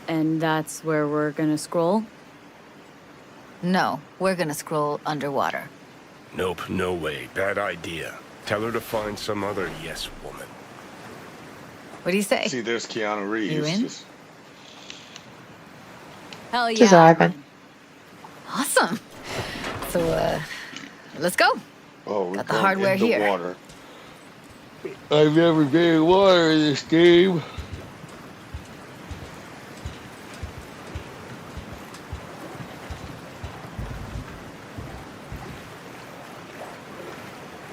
And that's where we're gonna scroll? No, we're gonna scroll underwater. Nope, no way. Bad idea. Tell her to find some other yes woman. What do you say? See, there's Keanu Reeves. You in? Just... Hell yeah. Just vibing. Awesome. So, let's go. Oh, we're Got the going hardware in the here. water. I've never been in water in this game.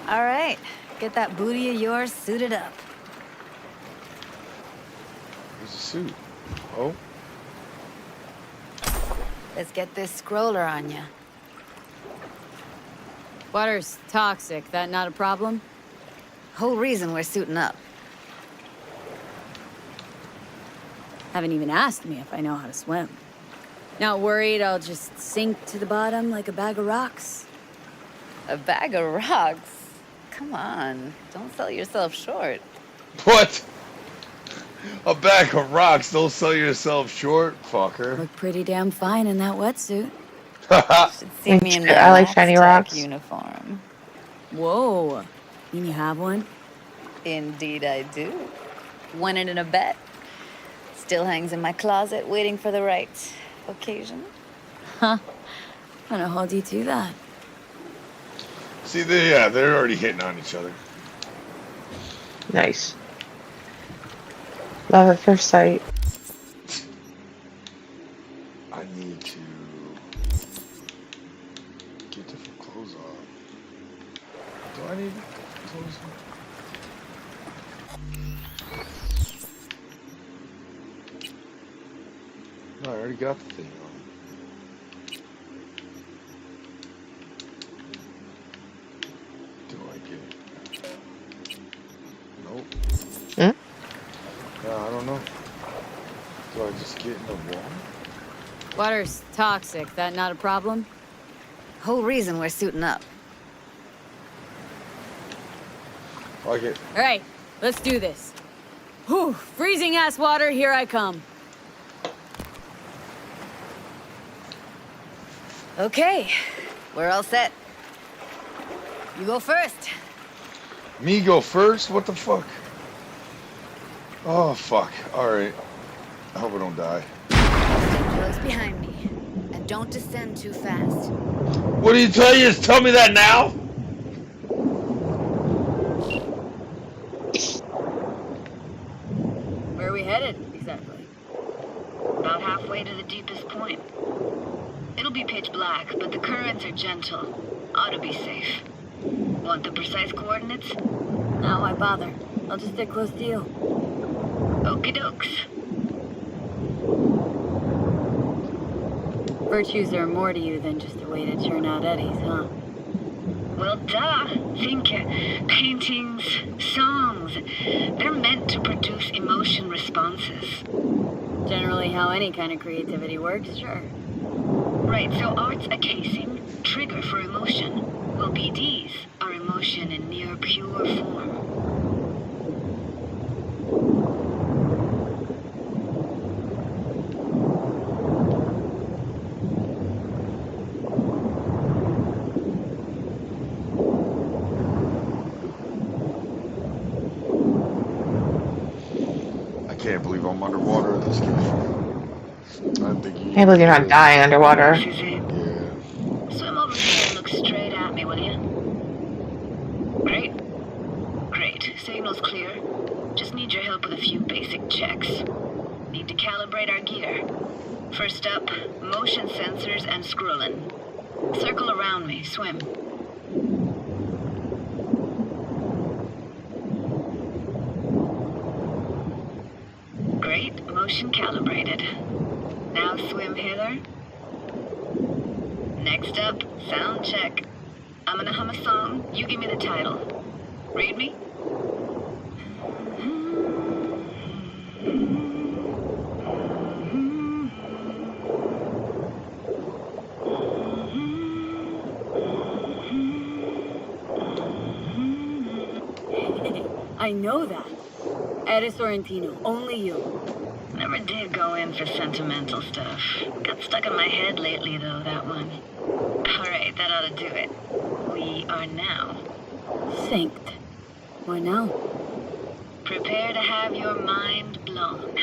All right, get that booty of yours suited up. There's a suit. Oh. Let's get this scroller on ya. Water's toxic. That not a problem? Whole reason we're suiting up. Haven't even asked me if I know how to swim. Not worried I'll just sink to the bottom like a bag of rocks? A bag of rocks? Come on, don't sell yourself short. What? A bag of rocks. Don't sell yourself short, fucker. Look pretty damn fine in that wetsuit. Should see me in my I like shiny Max rocks. Tech uniform. Whoa, mean you have one? Indeed I do. Won it in a bet. Still hangs in my closet, waiting for the right occasion. Huh? I'm gonna hold you to that. See, they're already hitting on each other. Nice. Love at first sight. I need to get different clothes on. Do I need clothes on? No, I already got the thing on. Do I get it? Nope. Hmm? I don't know. Do I just get in the water? Water's toxic. That not a problem? Whole reason we're suiting up. Like it. All right, let's do this. Whew, freezing ass water, here I come. Okay, we're all set. You go first. Me go first? What the fuck? Oh, fuck. Alright. I hope I don't die. Close behind me. And don't descend too fast. What do you tell you? Just tell me that now? Where are we headed, exactly? About halfway to the deepest point. It'll be pitch black, but the currents are gentle. Ought to be safe. Want the precise coordinates? No, why bother? I'll just stick close to you. Okie dokes. Virtues are more to you than just a way to churn out eddies, huh? Well, duh. Think paintings, songs. They're meant to produce emotion responses. Generally how any kind of creativity works, sure. Right, so art's a casing, trigger for emotion. Well, BDs are emotion in near pure form. I can't believe I'm underwater in this game. I think you. Can't believe you're not dying underwater. This is it. Yeah. Swim over here and look straight at me, will you? Great. Great. Signal's clear. Just need your help with a few basic checks. Need to calibrate our gear. First up, motion sensors and scrolling. Circle around me. Swim. Great. Motion calibrated. Now swim hither. Next up, sound check. I'm gonna hum a song. You give me the title. Read me? I know that. Eddie Sorrentino, only you. Never did go in for sentimental stuff. Got stuck in my head lately, though, that one. Alright, that ought to do it. We are now. Synced. What now? Prepare to have your mind blown.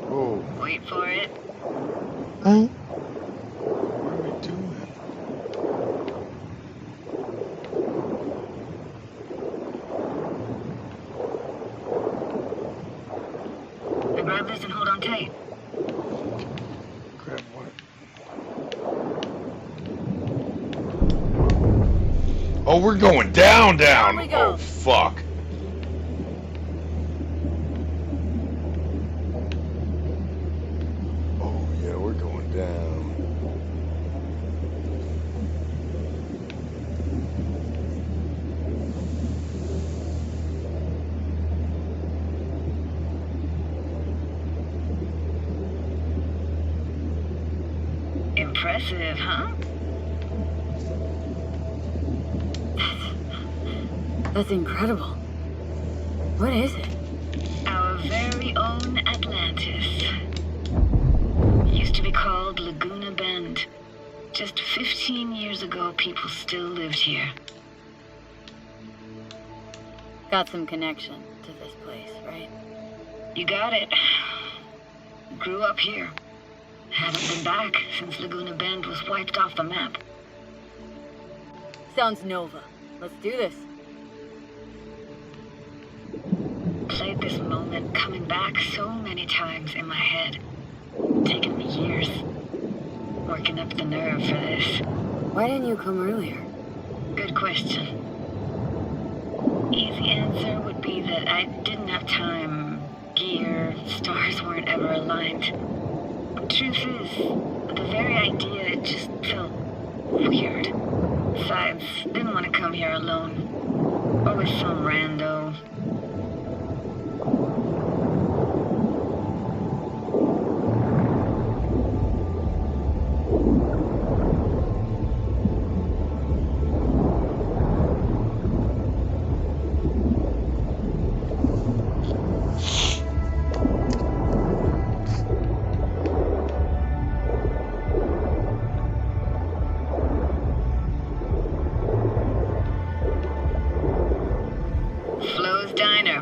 Oh. Wait for it. What are we doing? Now grab this and hold on tight. Grab what? Oh, we're going down. Here we go. Oh, fuck. Oh, yeah, we're going down. Impressive, huh? That's incredible. What is it? Our very own Atlantis. Used to be called Laguna Bend. Just 15 years ago, people still lived here. Got some connection to this place, right? You got it. Grew up here. Haven't been back since Laguna Bend was wiped off the map. Sounds Nova. Let's do this. Played this moment coming back so many times in my head. Taken me years. Working up the nerve for this. Why didn't you come earlier? Good question. Easy answer would be that I didn't have time. Gear, stars weren't ever aligned. Truth is, the very idea, it just felt weird. Besides, didn't want to come here alone. Or with some rando.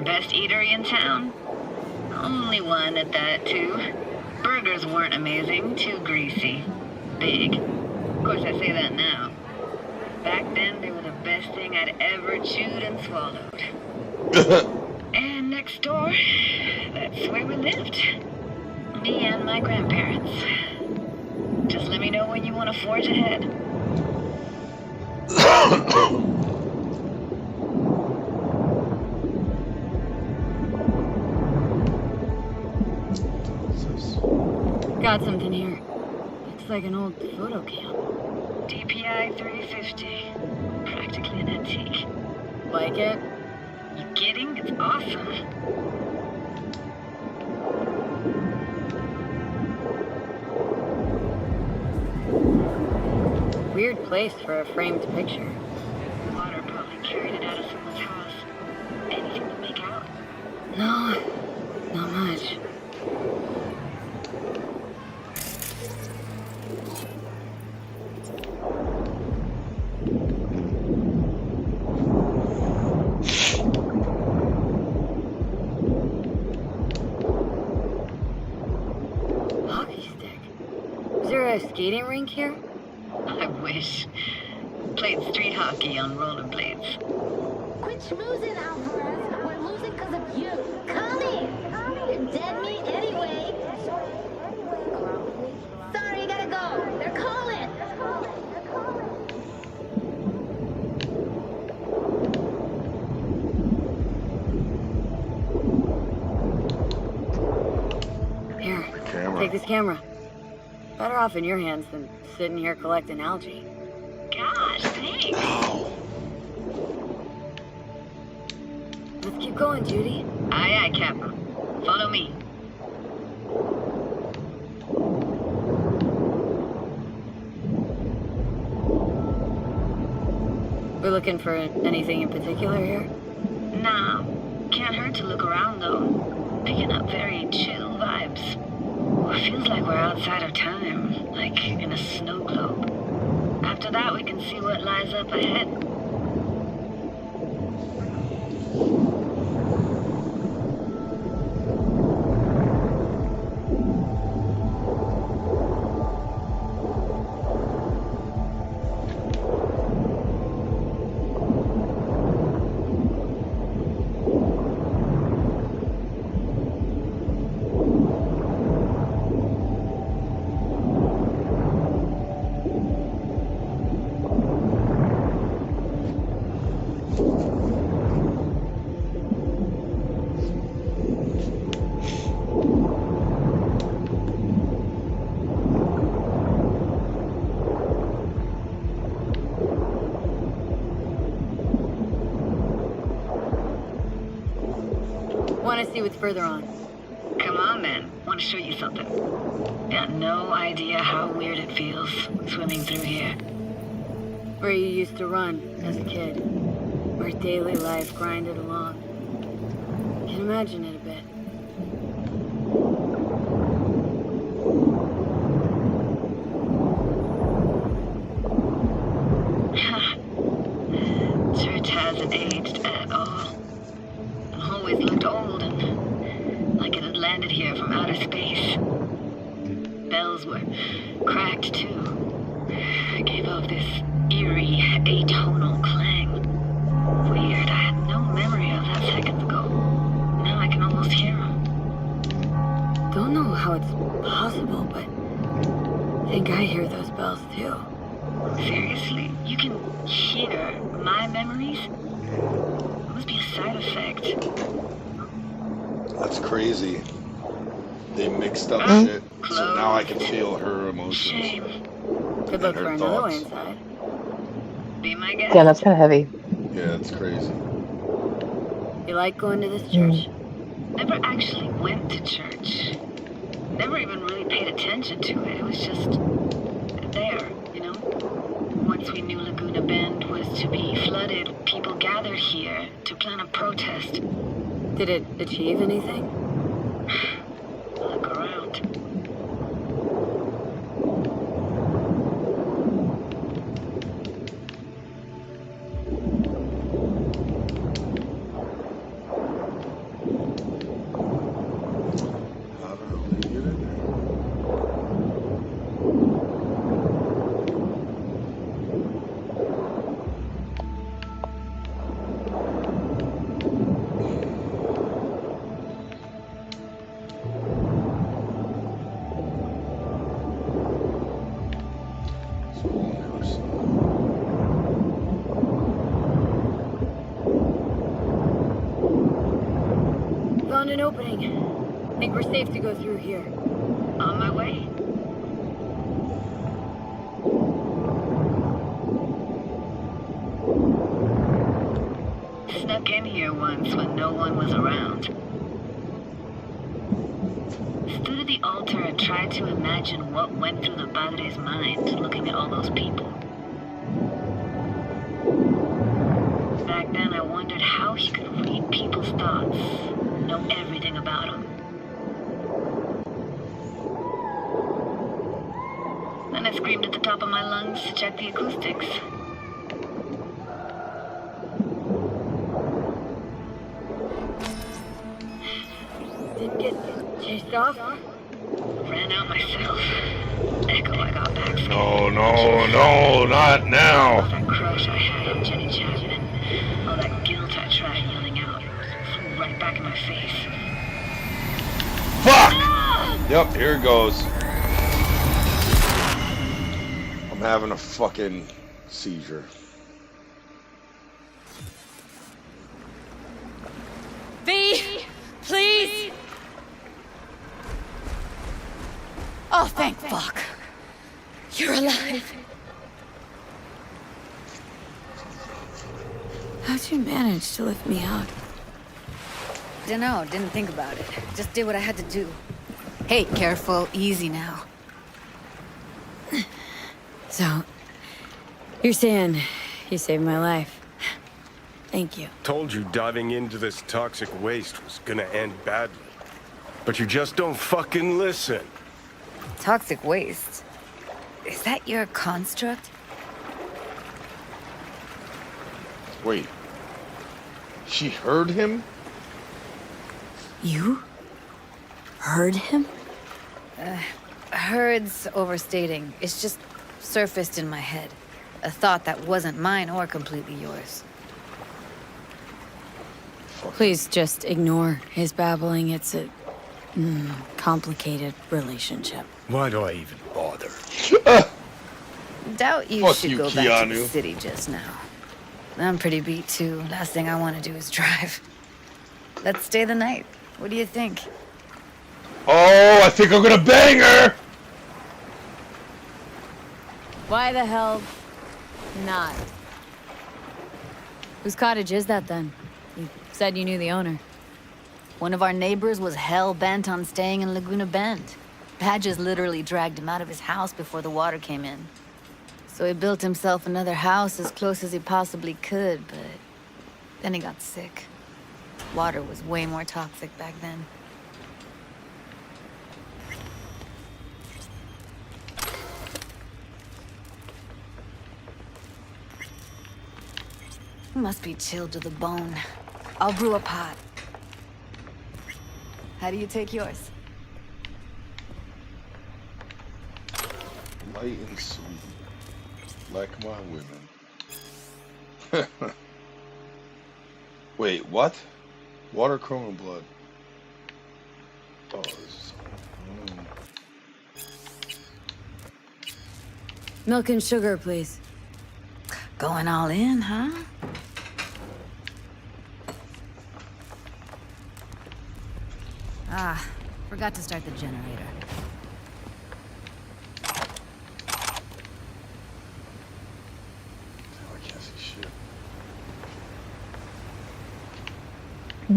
Best eatery in town? Only one at that, too. Burgers weren't amazing, too greasy. Big. Of course, I say that now. Back then, they were the best thing I'd ever chewed and swallowed. And next door, that's where we lived. Me and my grandparents. Just let me know when you want to forge ahead. Got something here. Looks like an old photo cam. DPI 350. Practically an antique. Like it? You kidding? It's awesome. Weird place for a framed picture. Water probably carried it out of someone's house. Anything to make out? No, not much. Skating rink here? I wish. Played street hockey on rollerblades. Quit schmoozing, Alvarez. We're losing because of you. Come in. You're dead meat anyway. Sorry, gotta go. They're calling. Here, take this camera. Better off in your hands than sitting here collecting algae. Gosh, thanks. Let's keep going, Judy. Aye, aye, Captain. Follow me. We're looking for anything in particular here? Nah, can't hurt to look around though. Picking up very chill vibes. Feels like we're outside of time, like in a snow globe. After that, we can see what lies up ahead. Want to see what's further on? Come on then, want to show you something. Got no idea how weird it feels swimming through here. Where you used to run as a kid. Where daily life grinded along. Can imagine it a bit. Church hasn't aged at all. Always looked old and like it had landed here from outer space. Bells were cracked too. It gave off this eerie, atonal clang. Weird, I had no memory of that seconds ago. Now I can almost hear them. Don't know how it's possible, but I think I hear those bells too. Seriously? You can hear my memories? It must be a side effect. That's crazy. They mixed up shit, so now I can feel her emotions. Shame. Could look for another way inside. Be my guest. Yeah, that's kind of heavy. Yeah, it's crazy. You like going to this church? Never actually went to church. Never even really paid attention to it. It was just there, you know? Once we knew Laguna Bend was to be flooded, people gathered here to plan a protest. Did it achieve anything? Look around. How the hell did you get in there? Found an opening. Think we're safe to go through here. On my way. Snuck in here once when no one was around. Stood at the altar and tried to imagine what went through the padre's mind looking at all those people. Back then I wondered how he could read people's thoughts, know everything about them. Then I screamed at the top of my lungs to check the acoustics. Didn't get chased off? Ran out myself. Echo, I got back. No, not now. All that crush I had on Jenny Chapman, all that guilt I tried yelling out, flew right back in my face. Fuck! Yep, here it goes. I'm having a fucking seizure. V, please. Oh, thank fuck. You're alive. How'd you manage to lift me out? Dunno, didn't think about it. Just did what I had to do. Hey, careful, easy now. So, you're saying you saved my life. Thank you. Told you diving into this toxic waste was gonna end badly. But you just don't fucking listen. Toxic waste? Is that your construct? Wait. She heard him? You? Heard him? Heard's overstating. It's just surfaced in my head. A thought that wasn't mine or completely yours. Please just ignore his babbling. It's a complicated relationship. Why do I even bother? Doubt you Fuck should you, go back to the Keanu. city just now. I'm pretty beat too. Last thing I want to do is drive. Let's stay the night. What do you think? Oh, I think I'm gonna bang her! Why the hell not? Whose cottage is that then? You said you knew the owner. One of our neighbors was hell-bent on staying in Laguna Bend. Badges literally dragged him out of his house before the water came in. So he built himself another house as close as he possibly could, but then he got sick. Water was way more toxic back then. Must be chilled to the bone. I'll brew a pot. How do you take yours? Light and sweet. Like my women. Wait, what? Water, chrome, and blood. Oh, this is... Milk and sugar, please. Going all in, huh? Ah, forgot to start the generator. I can't see shit. How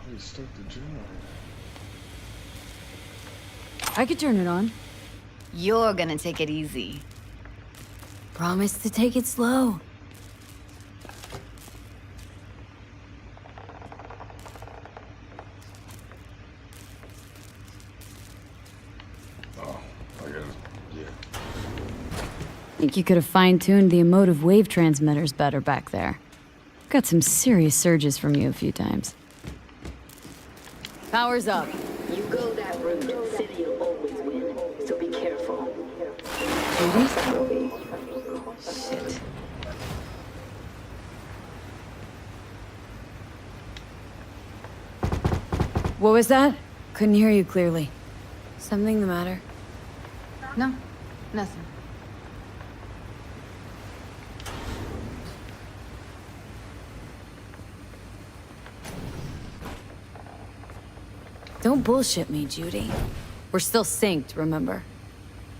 do you start the generator? I could turn it on. You're gonna take it easy. Promise to take it slow. Oh, I gotta... Yeah. Think you could have fine-tuned the emotive wave transmitters better back there. Got some serious surges from you a few times. Power's up. You go that route, City will always win, so be careful. Judy? Shit. What was that? Couldn't hear you clearly. Something the matter? No, nothing. Don't bullshit me, Judy. We're still synced, remember?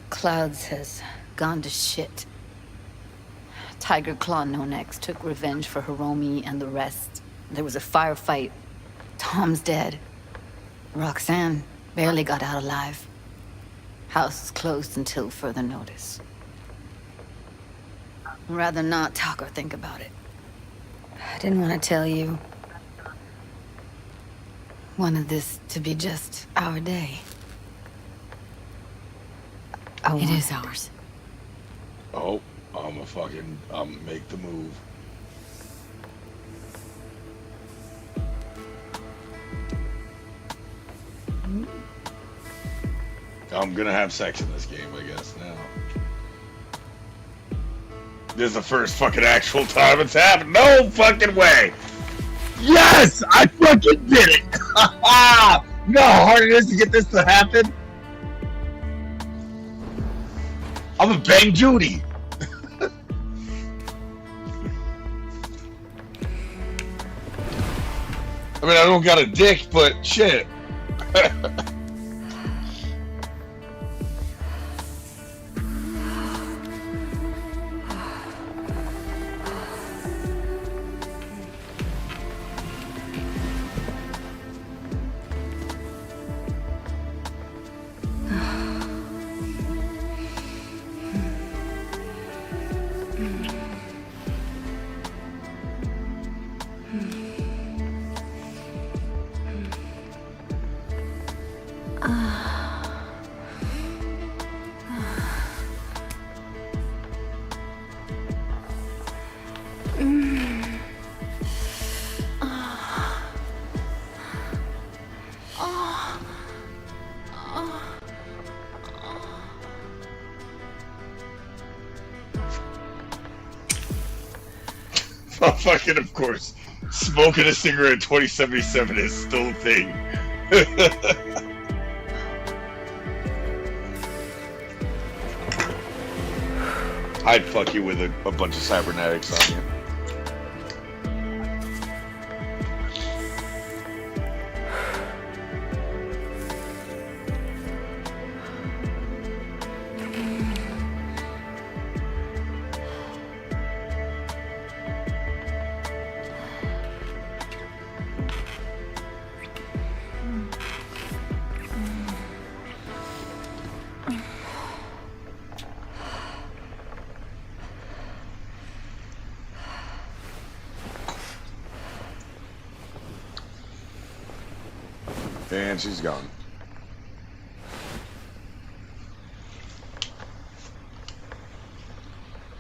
Clouds has gone to shit. Tiger Claw No Next took revenge for Hiromi and the rest. There was a firefight. Tom's dead. Roxanne barely got out alive. House is closed until further notice. I'd rather not talk or think about it. I didn't want to tell you. Wanted this to be just our day. It is ours. Oh, I'm make the move. I'm gonna have sex in this game, I guess, now. This is the first fucking actual time it's happened. No fucking way! Yes! I fucking did it! You know how hard it is to get this to happen? I'm a bang Judy! I mean, I don't got a dick, but shit. Oh, fucking, of course. Smoking a cigarette in 2077 is still a thing. I'd fuck you with a bunch of cybernetics on you. And she's gone.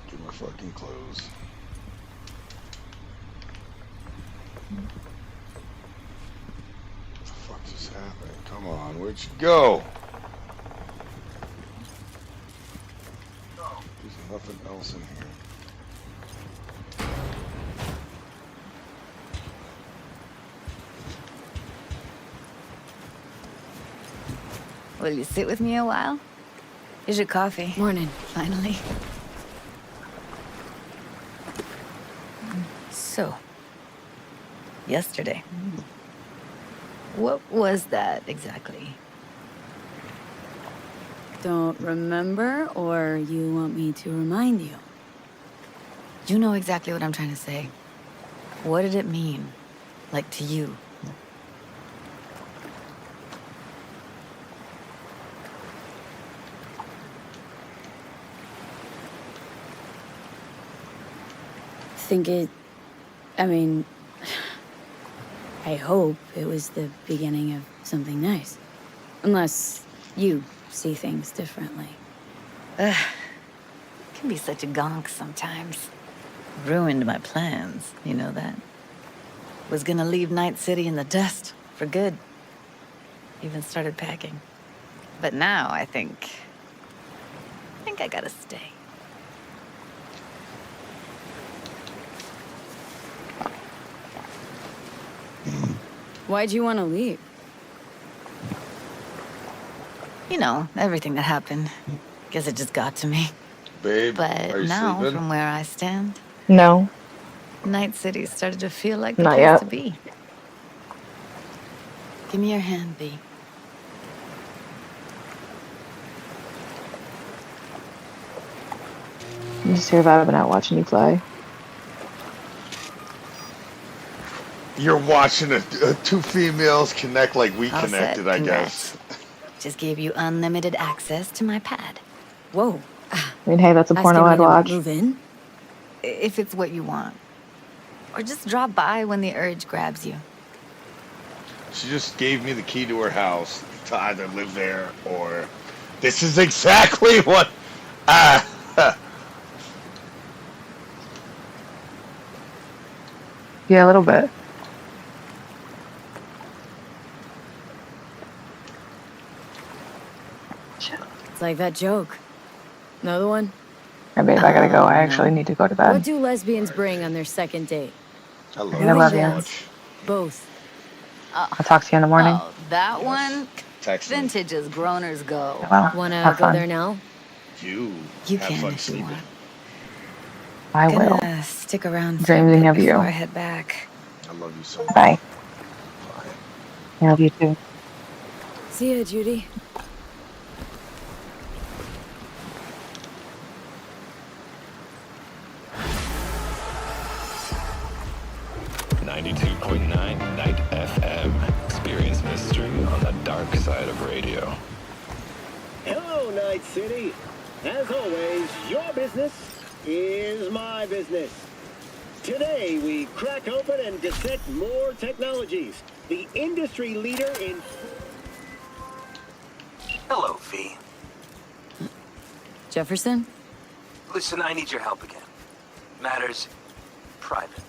Get my fucking clothes. What the fuck just happened? Come on, where'd you go? There's nothing else in here. Will you sit with me a while? Here's your coffee. Morning. Finally. So, yesterday. What was that exactly? Don't remember, or you want me to remind you? You know exactly what I'm trying to say. What did it mean? Like, to you? I mean, I hope it was the beginning of something nice. Unless you see things differently. Ugh. Can be such a gonk sometimes. Ruined my plans, you know that? Was gonna leave Night City in the dust for good. Even started packing. But now I think I gotta stay. Why'd you want to leave? You know, everything that happened. Guess it just got to me. Babe, But are you now, sleeping? from where I stand, No, Night City started to feel like the not place yet. to be. Give me your hand, B. I'm just here vibing out watching you play. You're watching two females connect like we All connected, set. I guess. Just gave you unlimited access to my pad. Whoa. I mean, hey, that's a Asking porno me I'd to watch. move in? If it's what you want. Or just drop by when the urge grabs you. She just gave me the key to her house to either live there or... This is exactly what... Yeah, a little bit. It's like that joke. Another one? Hey, babe, I gotta go. I no. actually need to go to What bed. do lesbians bring on their second date? I love I you love so you. much. Both. I'll talk to you in the morning. Oh, that Yes. one? Text me. Vintage as growners go. Well, Wanna have go fun. there now? You You have can fun if you sleeping. want. I will. Gonna stick around for a Dreaming bit of you. before I head back. I love you so much. Bye. I love you too. See ya, Judy. Night FM. Experience mystery on the dark side of radio. Hello, Night City. As always, your business is my business. Today, we crack open and dissect more technologies. The industry leader in... Hello, V. Jefferson? Listen, I need your help again. Matters private.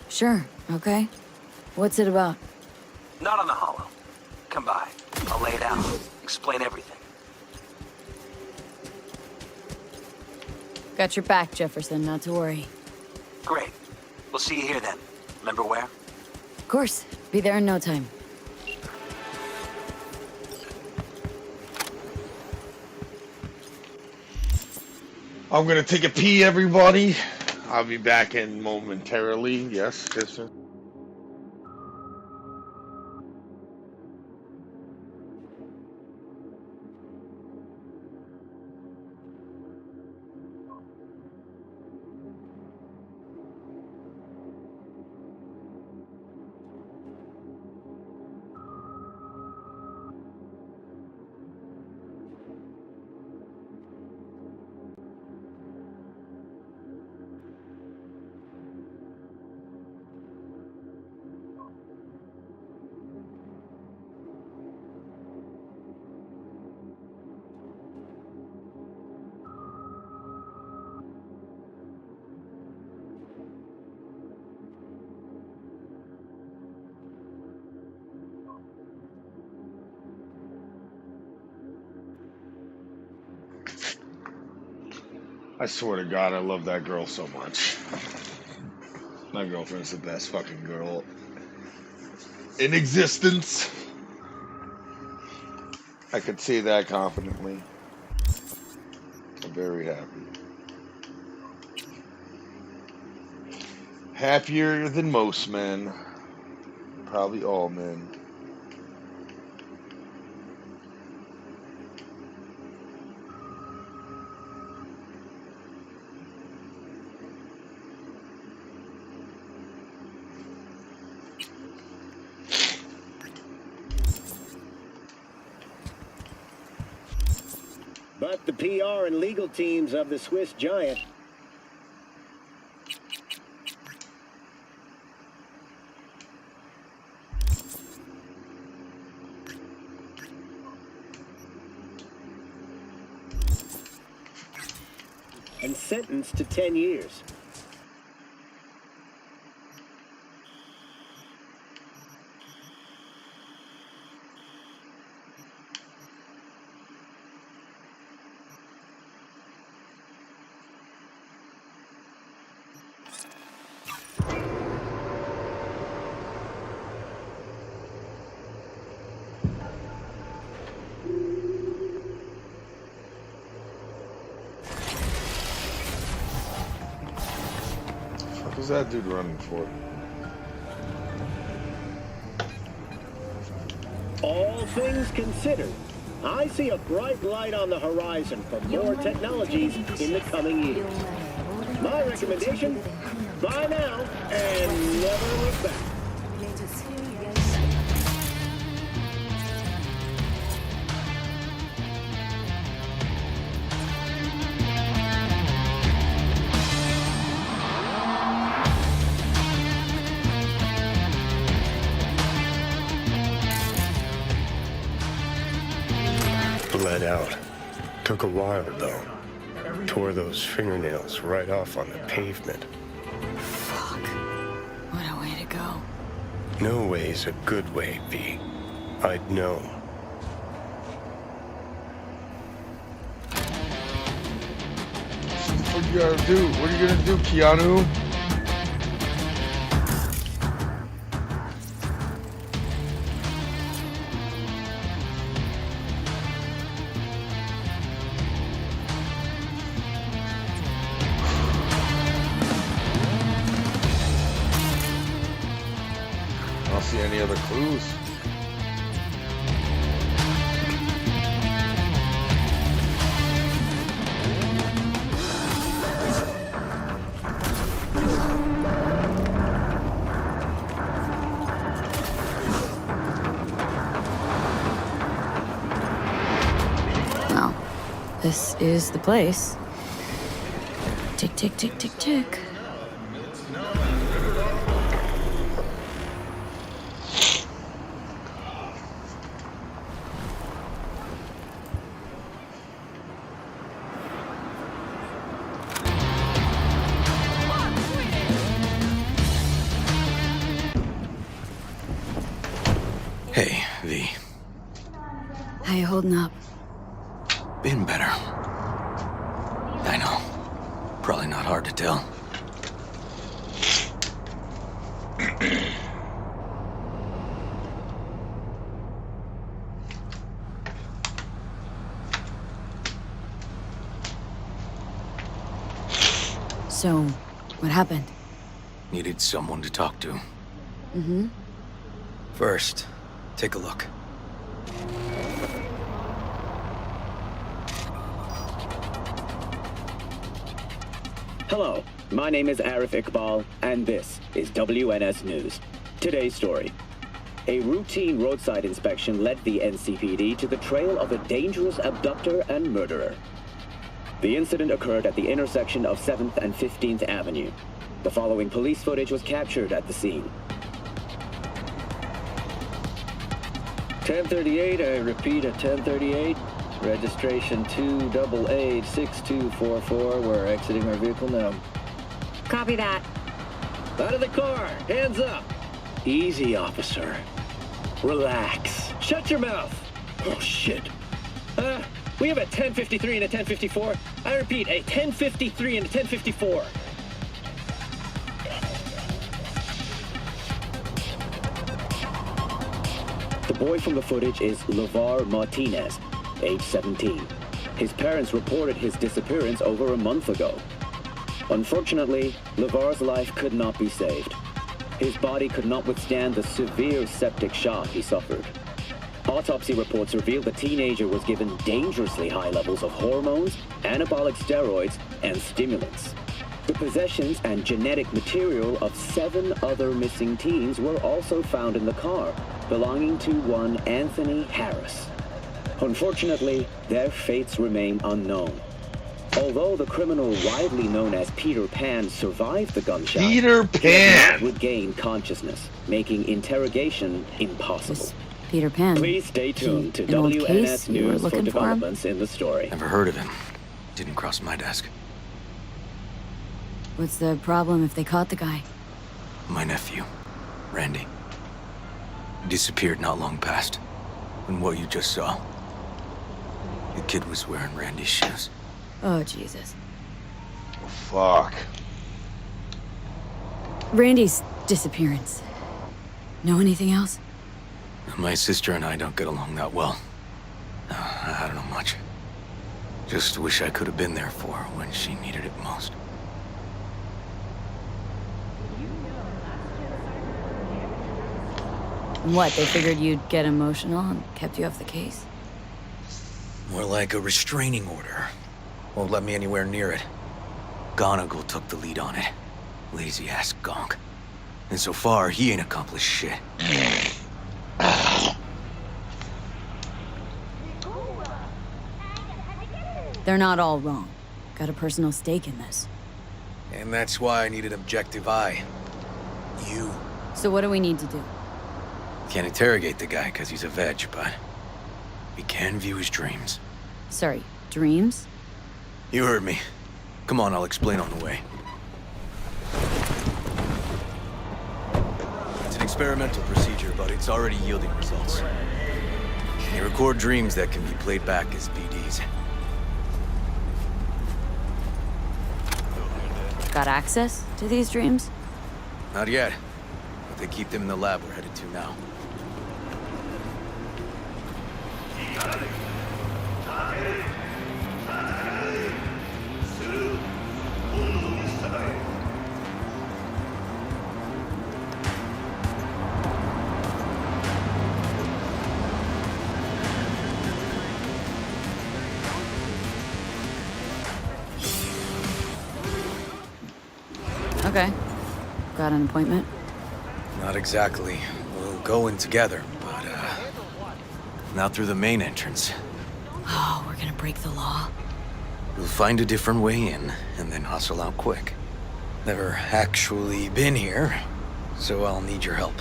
Sure, okay. What's it about? Not on the holo. Come by. I'll lay it out. Explain everything. Got your back, Jefferson, not to worry. Great. We'll see you here then. Remember where? Of course. Be there in no time. I'm gonna take a pee, everybody. I'll be back in momentarily. Yes, sir. I swear to God, I love that girl so much. My girlfriend's the best fucking girl in existence. I could say that confidently. I'm very happy. Happier than most men. Probably all men. But the PR and legal teams of the Swiss giant and sentenced to 10 years. What's that dude running for? All things considered, I see a bright light on the horizon for more technologies in the coming years. My recommendation, buy now and never look back. Bled out. Took a while, though. Tore those fingernails right off on the pavement. Fuck. What a way to go. No way's a good way, V. I'd know. What you gotta do? What are you gonna do, Keanu? I don't see any other clues. This is the place. Tick, tick, tick, tick, tick. Hey, V. How you holding up? Been better. I know. Probably not hard to tell. So, what happened? Needed someone to talk to. Mm-hmm. First, take a look. Hello, my name is Arif Iqbal, and this is WNS News. Today's story. A routine roadside inspection led the NCPD to the trail of a dangerous abductor and murderer. The incident occurred at the intersection of 7th and 15th Avenue. The following police footage was captured at the scene. 1038, I repeat at 1038. Registration 2886244. We're exiting our vehicle now. Copy that. Out of the car! Hands up! Easy, officer. Relax. Shut your mouth! Oh, shit. We have a 1053 and a 1054. I repeat, a 1053 and a 1054. The boy from the footage is LeVar Martinez, age 17. His parents reported his disappearance over a month ago. Unfortunately, LeVar's life could not be saved. His body could not withstand the severe septic shock he suffered. Autopsy reports revealed the teenager was given dangerously high levels of hormones, anabolic steroids, and stimulants. The possessions and genetic material of 7 other missing teens were also found in the car, belonging to one Anthony Harris. Unfortunately, their fates remain unknown. Although the criminal widely known as Peter Pan survived the gunshot, Peter Pan he regained consciousness, making interrogation impossible. Peter Pan. Please stay tuned to an old WNS case? You were News for looking for him? developments in the story. Never heard of him. Didn't cross my desk. What's the problem if they caught the guy? My nephew, Randy. Disappeared not long past. And what you just saw. The kid was wearing Randy's shoes. Oh, Jesus. Fuck. Randy's disappearance. Know anything else? My sister and I don't get along that well. I don't know much. Just wish I could have been there for her when she needed it most. What, they figured you'd get emotional and kept you off the case? More like a restraining order. Won't let me anywhere near it. Gonigal took the lead on it. Lazy-ass gonk. And so far, he ain't accomplished shit. They're not all wrong. Got a personal stake in this. And that's why I need an objective eye. You. So what do we need to do? Can't interrogate the guy because he's a veg, but we can view his dreams. Sorry, dreams? You heard me. Come on, I'll explain on the way. It's an experimental procedure, but it's already yielding results. They record dreams that can be played back as BDs. Got access to these dreams? Not yet, but they keep them in the lab we're headed to now. Okay. Got an appointment? Not exactly. We'll go in together, but, not through the main entrance. Oh, we're gonna break the law? We'll find a different way in, and then hustle out quick. Never actually been here, so I'll need your help.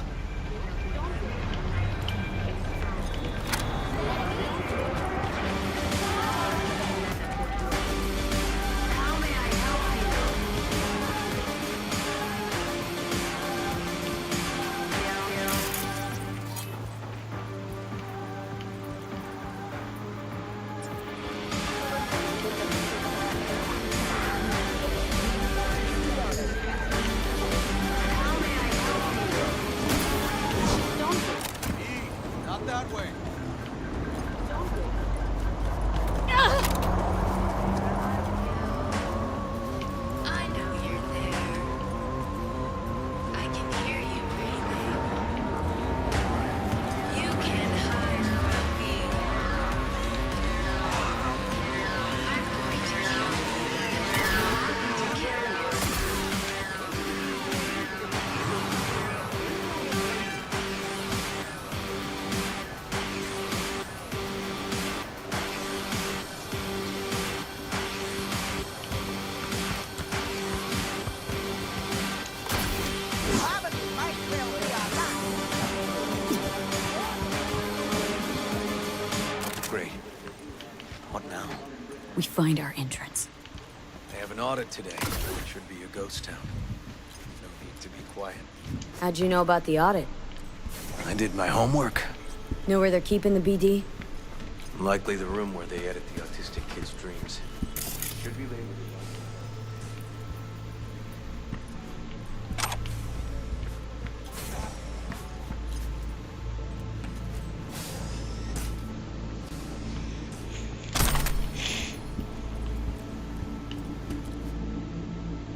Not that way. I know you're there. I can hear you breathing. You can't hide from me. I'm going to kill you. Great. What now? We find our entrance. They have an audit today. Should be a ghost town. No need to be quiet. How'd you know about the audit? I did my homework. Know where they're keeping the BD? Likely the room where they edit the autistic kid's dreams. Should be labeled.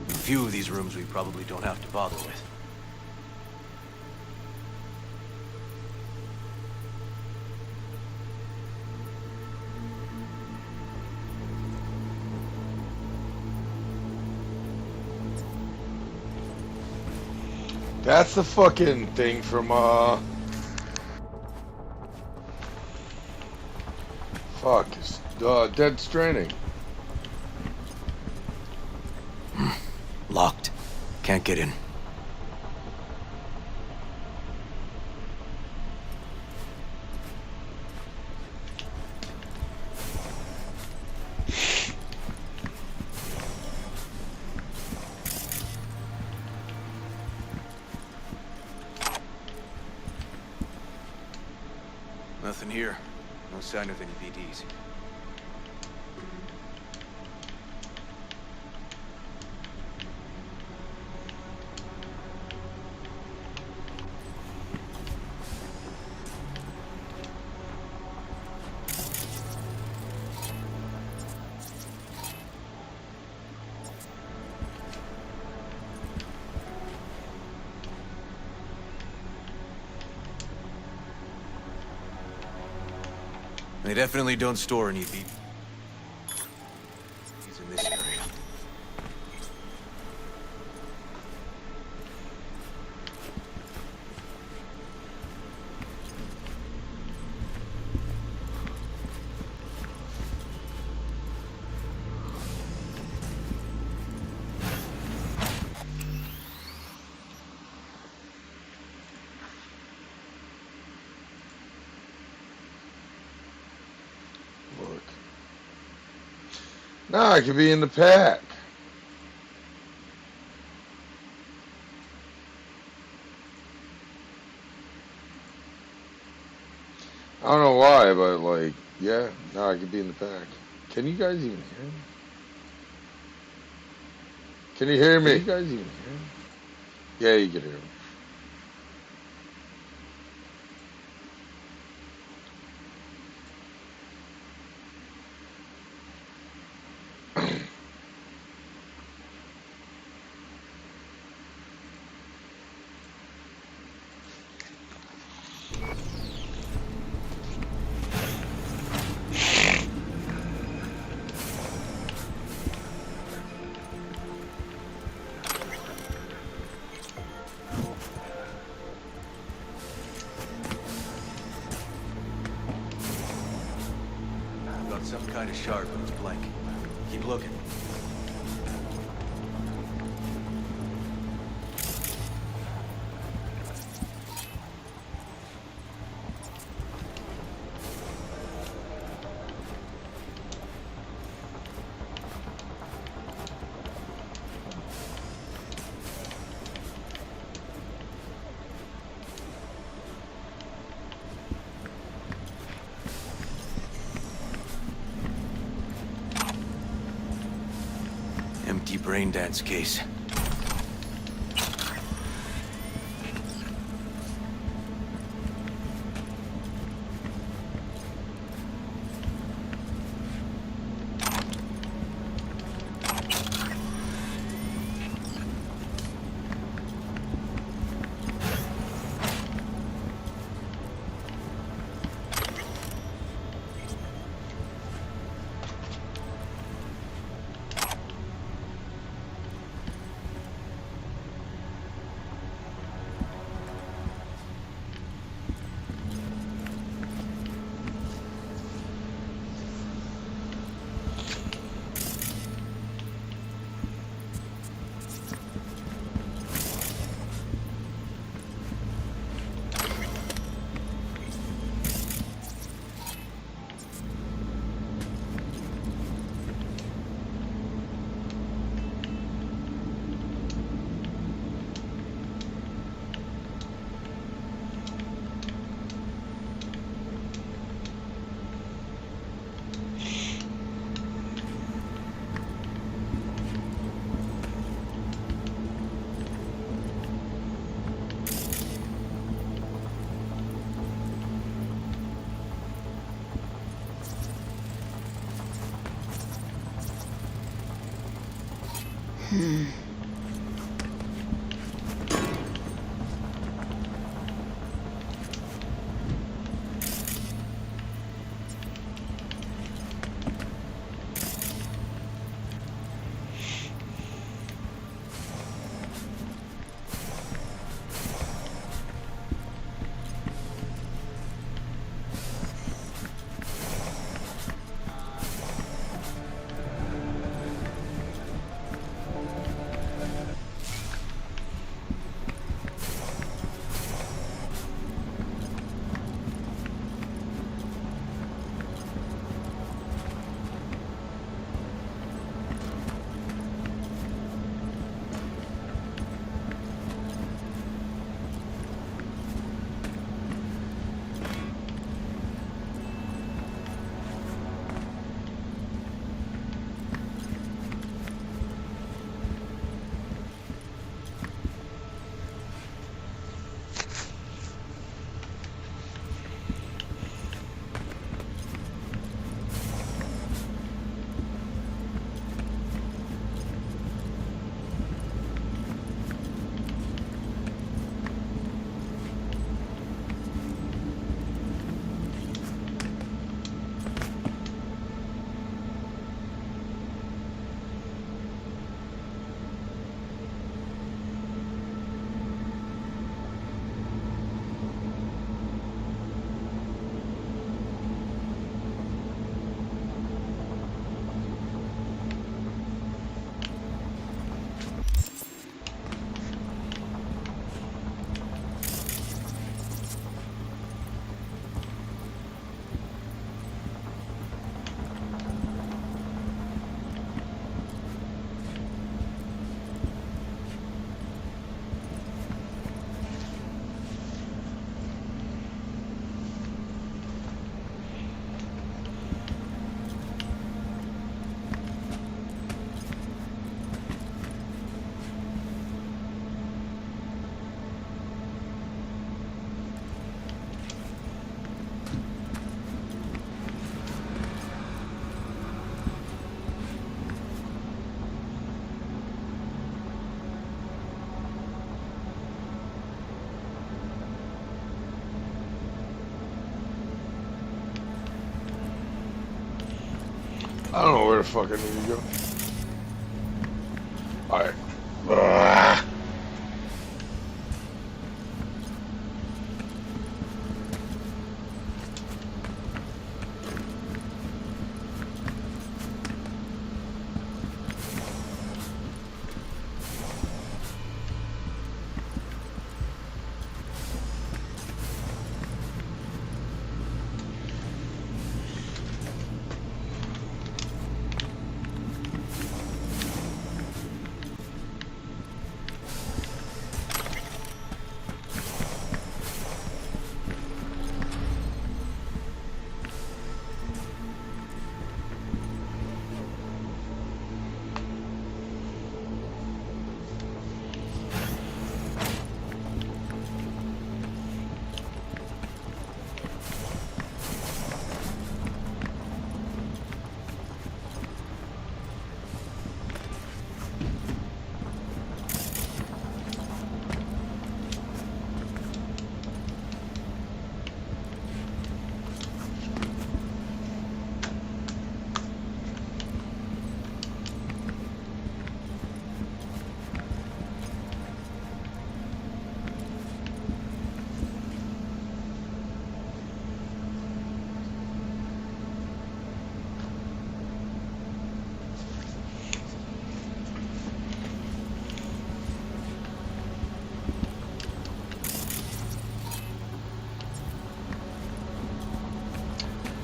A few of these rooms we probably don't have to bother with. That's the fucking thing from, fuck, it's, Dead Stranding. Locked. Can't get in. Nothing here. No sign of any BDs. They definitely don't store any BDs in this area. Look. No, I could be in the pack. I don't know why, but like, yeah, no, I could be in the pack. Can you guys even hear me? Can you hear me? Can you guys even hear me? Yeah, you can hear me. Got some kind of shard, but it's blank. Keep looking. Empty brain dance case. I don't know where the fuck I need to go. Alright.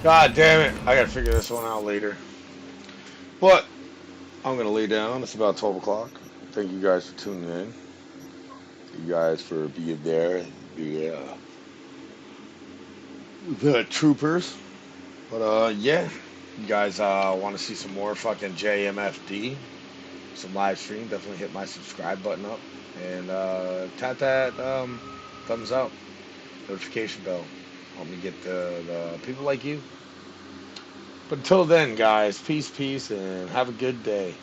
God damn it. I gotta figure this one out later. But I'm gonna lay down. It's about 12 o'clock. Thank you guys for tuning in. Thank you guys for being there. The troopers. But yeah. You guys want to see some more fucking JMFD? Some live stream? Definitely hit my subscribe button up. And tap that thumbs up. Notification bell. Help me get the people like you. But until then, guys, peace, and have a good day.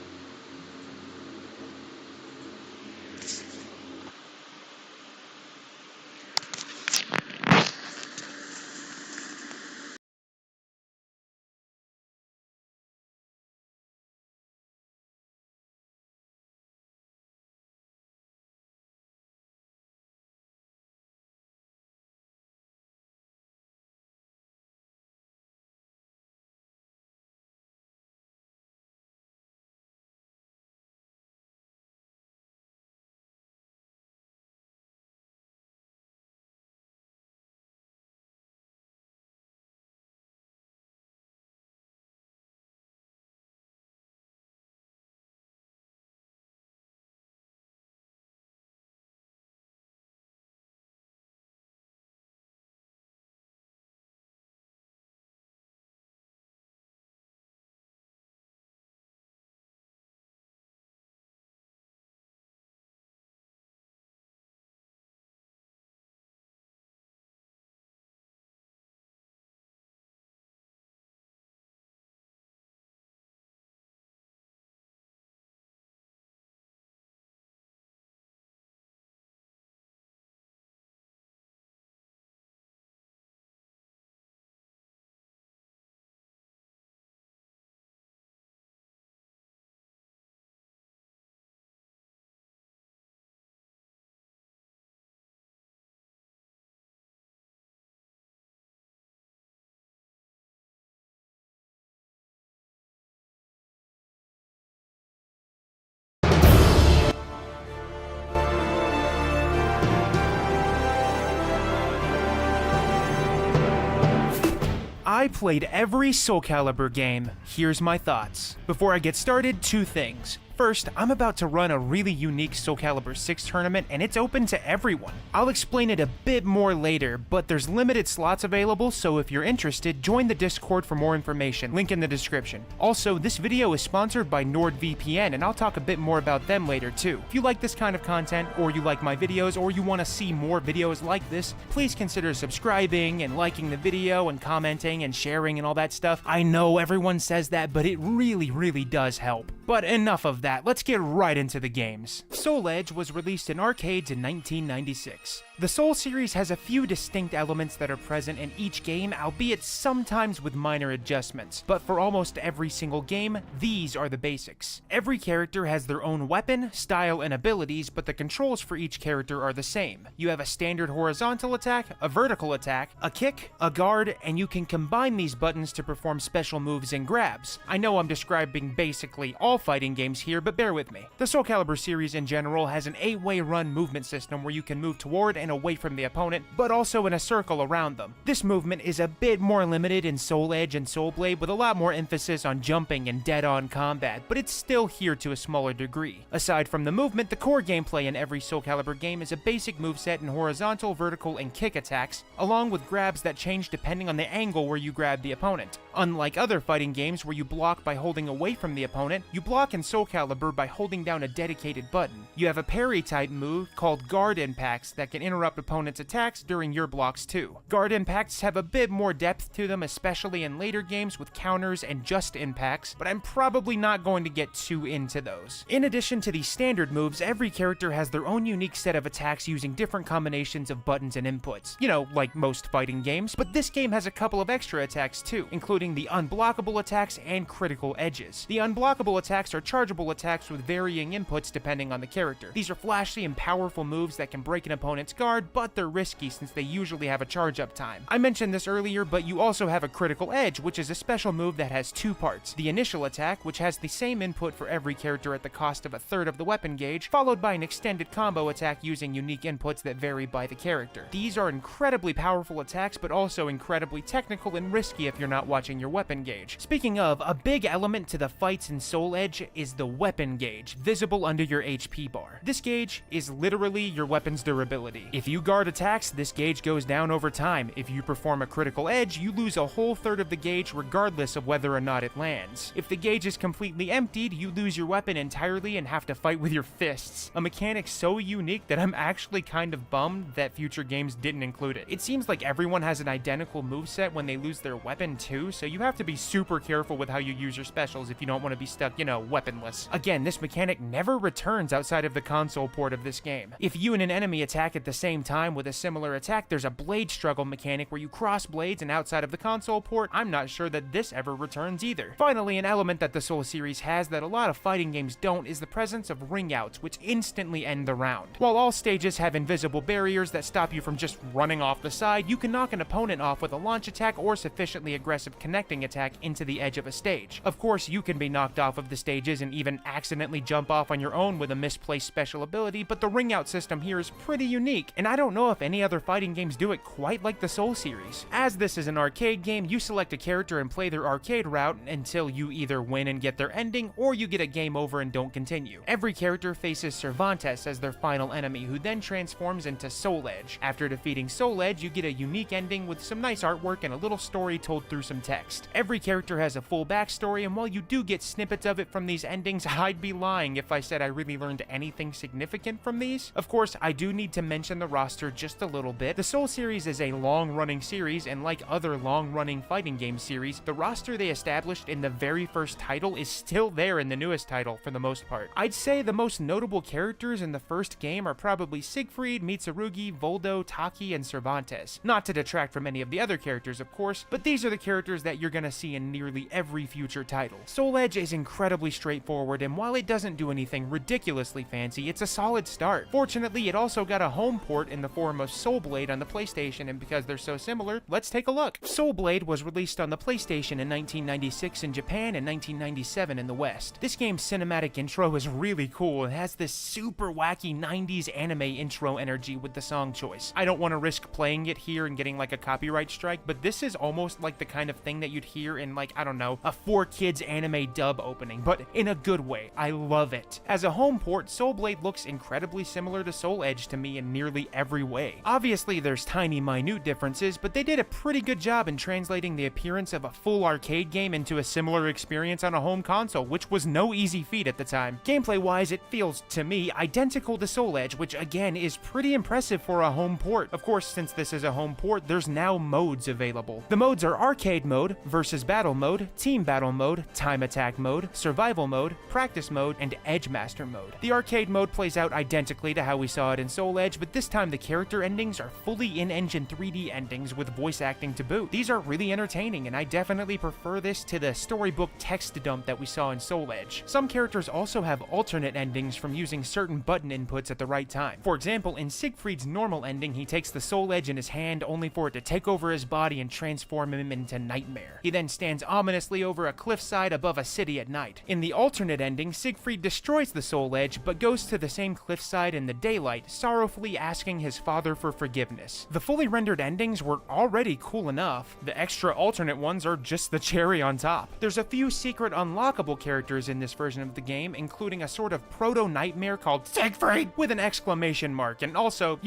I played every Soul Calibur game. Here's my thoughts. Before I get started, two things. First, I'm about to run a really unique Soul Calibur 6 tournament, and it's open to everyone. I'll explain it a bit more later, but there's limited slots available, so if you're interested, join the Discord for more information, link in the description. Also, this video is sponsored by NordVPN, and I'll talk a bit more about them later too. If you like this kind of content, or you like my videos, or you want to see more videos like this, please consider subscribing and liking the video and commenting and sharing and all that stuff. I know everyone says that, but it really does help. But enough of that. Let's get right into the games. Soul Edge was released in arcades in 1996. The Soul series has a few distinct elements that are present in each game, albeit sometimes with minor adjustments, but for almost every single game, these are the basics. Every character has their own weapon, style, and abilities, but the controls for each character are the same. You have a standard horizontal attack, a vertical attack, a kick, a guard, and you can combine these buttons to perform special moves and grabs. I know I'm describing basically all fighting games here, but bear with me. The Soul Calibur series in general has an 8-way run movement system where you can move toward and away from the opponent, but also in a circle around them. This movement is a bit more limited in Soul Edge and Soul Blade, with a lot more emphasis on jumping and dead-on combat, but it's still here to a smaller degree. Aside from the movement, the core gameplay in every Soul Calibur game is a basic moveset in horizontal, vertical, and kick attacks, along with grabs that change depending on the angle where you grab the opponent. Unlike other fighting games where you block by holding away from the opponent, you block in Soul Calibur by holding down a dedicated button. You have a parry-type move called guard impacts that can interrupt opponents' attacks during your blocks too. Guard impacts have a bit more depth to them, especially in later games with counters and just impacts, but I'm probably not going to get too into those. In addition to these standard moves, every character has their own unique set of attacks using different combinations of buttons and inputs. You know, like most fighting games, but this game has a couple of extra attacks too, including the unblockable attacks and critical edges. The unblockable attacks are chargeable attacks with varying inputs depending on the character. These are flashy and powerful moves that can break an opponent's guard guard, but they're risky since they usually have a charge up time. I mentioned this earlier, but you also have a critical edge, which is a special move that has two parts. The initial attack, which has the same input for every character at the cost of a third of the weapon gauge, followed by an extended combo attack using unique inputs that vary by the character. These are incredibly powerful attacks, but also incredibly technical and risky if you're not watching your weapon gauge. Speaking of, a big element to the fights in Soul Edge is the weapon gauge, visible under your HP bar. This gauge is literally your weapon's durability. If you guard attacks, this gauge goes down over time. If you perform a critical edge, you lose a whole third of the gauge regardless of whether or not it lands. If the gauge is completely emptied, you lose your weapon entirely and have to fight with your fists. A mechanic so unique that I'm actually kind of bummed that future games didn't include it. It seems like everyone has an identical moveset when they lose their weapon too, so you have to be super careful with how you use your specials if you don't want to be stuck, weaponless. Again, this mechanic never returns outside of the console port of this game. If you and an enemy attack at the same time with a similar attack, there's a blade struggle mechanic where you cross blades, and outside of the console port, I'm not sure that this ever returns either. Finally, an element that the Soul series has that a lot of fighting games don't is the presence of ring outs, which instantly end the round. While all stages have invisible barriers that stop you from just running off the side, you can knock an opponent off with a launch attack or sufficiently aggressive connecting attack into the edge of a stage. Of course, you can be knocked off of the stages and even accidentally jump off on your own with a misplaced special ability, but the ring out system here is pretty unique, and I don't know if any other fighting games do it quite like the Soul series. As this is an arcade game, you select a character and play their arcade route until you either win and get their ending, or you get a game over and don't continue. Every character faces Cervantes as their final enemy, who then transforms into Soul Edge. After defeating Soul Edge, you get a unique ending with some nice artwork and a little story told through some text. Every character has a full backstory, and while you do get snippets of it from these endings, I'd be lying if I said I really learned anything significant from these. Of course, I do need to mention the roster just a little bit. The Soul series is a long-running series, and like other long-running fighting game series, the roster they established in the very first title is still there in the newest title for the most part. I'd say the most notable characters in the first game are probably Siegfried, Mitsurugi, Voldo, Taki, and Cervantes. Not to detract from any of the other characters, of course, but these are the characters that you're gonna see in nearly every future title. Soul Edge is incredibly straightforward, and while it doesn't do anything ridiculously fancy, it's a solid start. Fortunately, it also got a home port in the form of Soul Blade on the PlayStation, and because they're so similar, let's take a look. Soul Blade was released on the PlayStation in 1996 in Japan and 1997 in the West. This game's cinematic intro is really cool. It has this super wacky 90s anime intro energy with the song choice. I don't want to risk playing it here and getting like a copyright strike, but this is almost like the kind of thing that you'd hear in like, I don't know, a 4Kids anime dub opening, but in a good way. I love it. As a home port, Soul Blade looks incredibly similar to Soul Edge to me in nearly every way. Obviously, there's tiny, minute differences, but they did a pretty good job in translating the appearance of a full arcade game into a similar experience on a home console, which was no easy feat at the time. Gameplay-wise, it feels, to me, identical to Soul Edge, which again is pretty impressive for a home port. Of course, since this is a home port, there's now modes available. The modes are Arcade Mode, Versus Battle Mode, Team Battle Mode, Time Attack Mode, Survival Mode, Practice Mode, and Edge Master Mode. The Arcade Mode plays out identically to how we saw it in Soul Edge, but this time the character endings are fully in-engine 3D endings with voice acting to boot. These are really entertaining, and I definitely prefer this to the storybook text dump that we saw in Soul Edge. Some characters also have alternate endings from using certain button inputs at the right time. For example, in Siegfried's normal ending, he takes the Soul Edge in his hand only for it to take over his body and transform him into Nightmare. He then stands ominously over a cliffside above a city at night. In the alternate ending, Siegfried destroys the Soul Edge, but goes to the same cliffside in the daylight, sorrowfully asking his father for forgiveness. The fully rendered endings were already cool enough. The extra alternate ones are just the cherry on top. There's a few secret unlockable characters in this version of the game, including a sort of proto-nightmare called Siegfried with an exclamation mark, and also,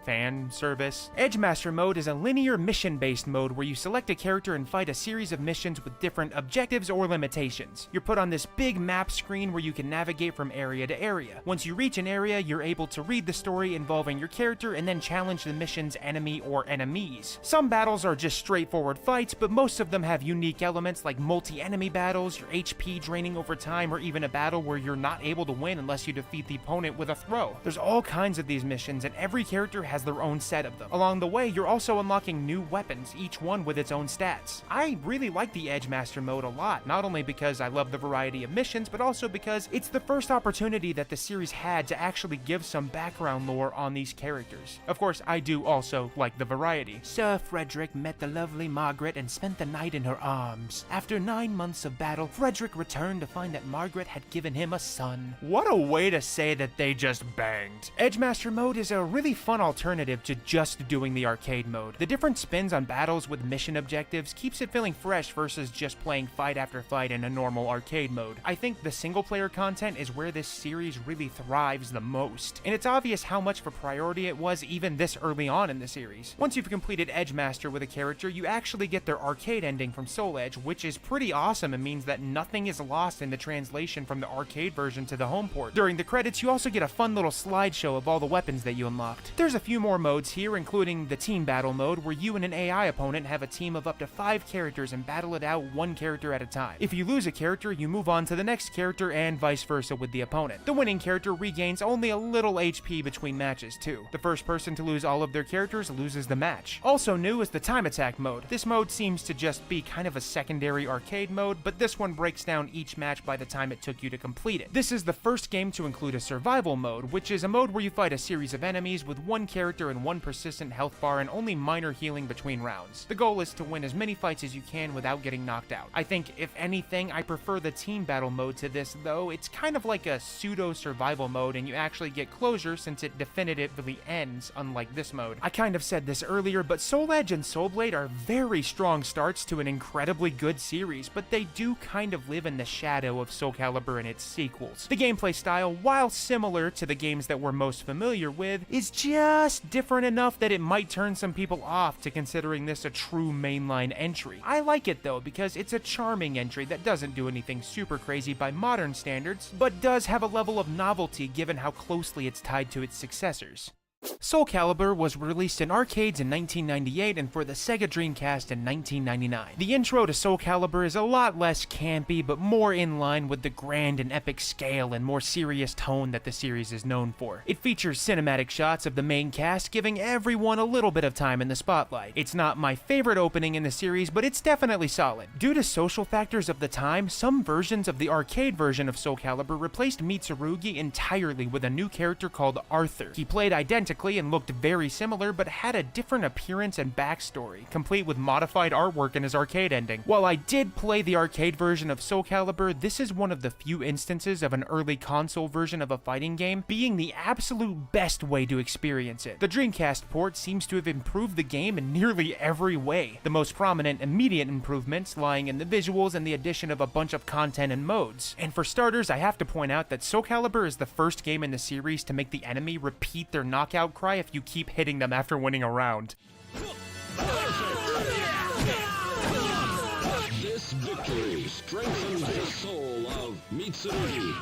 fan service. Edge Master Mode is a linear mission-based mode where you select a character and fight a series of missions with different objectives or limitations. You're put on this big map screen where you can navigate from area to area. Once you reach an area, you're able to read the story involving your character and then challenge the mission's enemy or enemies. Some battles are just straightforward fights, but most of them have unique elements like multi-enemy battles, your HP draining over time, or even a battle where you're not able to win unless you defeat the opponent with a throw. There's all kinds of these missions, and every character has their own set of them. Along the way, you're also unlocking new weapons, each one with its own stats. I really like the Edge Master mode a lot, not only because I love the variety of missions, but also because it's the first opportunity that the series had to actually give some background more on these characters. Of course, I do also like the variety. Sir Frederick met the lovely Margaret and spent the night in her arms. After 9 months of battle, Frederick returned to find that Margaret had given him a son. What a way to say that they just banged. Edgemaster mode is a really fun alternative to just doing the arcade mode. The different spins on battles with mission objectives keeps it feeling fresh versus just playing fight after fight in a normal arcade mode. I think the single player content is where this series really thrives the most, and it's obvious how much of a priority it was even this early on in the series. Once you've completed Edgemaster with a character, you actually get their arcade ending from Soul Edge, which is pretty awesome and means that nothing is lost in the translation from the arcade version to the home port. During the credits, you also get a fun little slideshow of all the weapons that you unlocked. There's a few more modes here, including the team battle mode, where you and an AI opponent have a team of up to 5 characters and battle it out one character at a time. If you lose a character, you move on to the next character and vice versa with the opponent. The winning character regains only a little HP between matches too. The first person to lose all of their characters loses the match. Also new is the time attack mode. This mode seems to just be kind of a secondary arcade mode, but this one breaks down each match by the time it took you to complete it. This is the first game to include a survival mode, which is a mode where you fight a series of enemies with one character and one persistent health bar and only minor healing between rounds. The goal is to win as many fights as you can without getting knocked out. I think, if anything, I prefer the team battle mode to this, though. It's kind of like a pseudo survival mode and you actually get closure since it definitively ends, unlike this mode. I kind of said this earlier, but Soul Edge and Soul Blade are very strong starts to an incredibly good series, but they do kind of live in the shadow of Soul Calibur and its sequels. The gameplay style, while similar to the games that we're most familiar with, is just different enough that it might turn some people off to considering this a true mainline entry. I like it though, because it's a charming entry that doesn't do anything super crazy by modern standards, but does have a level of novelty given how closely it's tied to its successors. Soul Calibur was released in arcades in 1998 and for the Sega Dreamcast in 1999. The intro to Soul Calibur is a lot less campy, but more in line with the grand and epic scale and more serious tone that the series is known for. It features cinematic shots of the main cast, giving everyone a little bit of time in the spotlight. It's not my favorite opening in the series, but it's definitely solid. Due to social factors of the time, some versions of the arcade version of Soul Calibur replaced Mitsurugi entirely with a new character called Arthur. He played identically and looked very similar, but had a different appearance and backstory, complete with modified artwork in his arcade ending. While I did play the arcade version of Soul Calibur, this is one of the few instances of an early console version of a fighting game being the absolute best way to experience it. The Dreamcast port seems to have improved the game in nearly every way, the most prominent immediate improvements lying in the visuals and the addition of a bunch of content and modes. And for starters, I have to point out that Soul Calibur is the first game in the series to make the enemy repeat their knockout cry if you keep hitting them after winning a round. This victory strengthens the soul of Mitsurugi.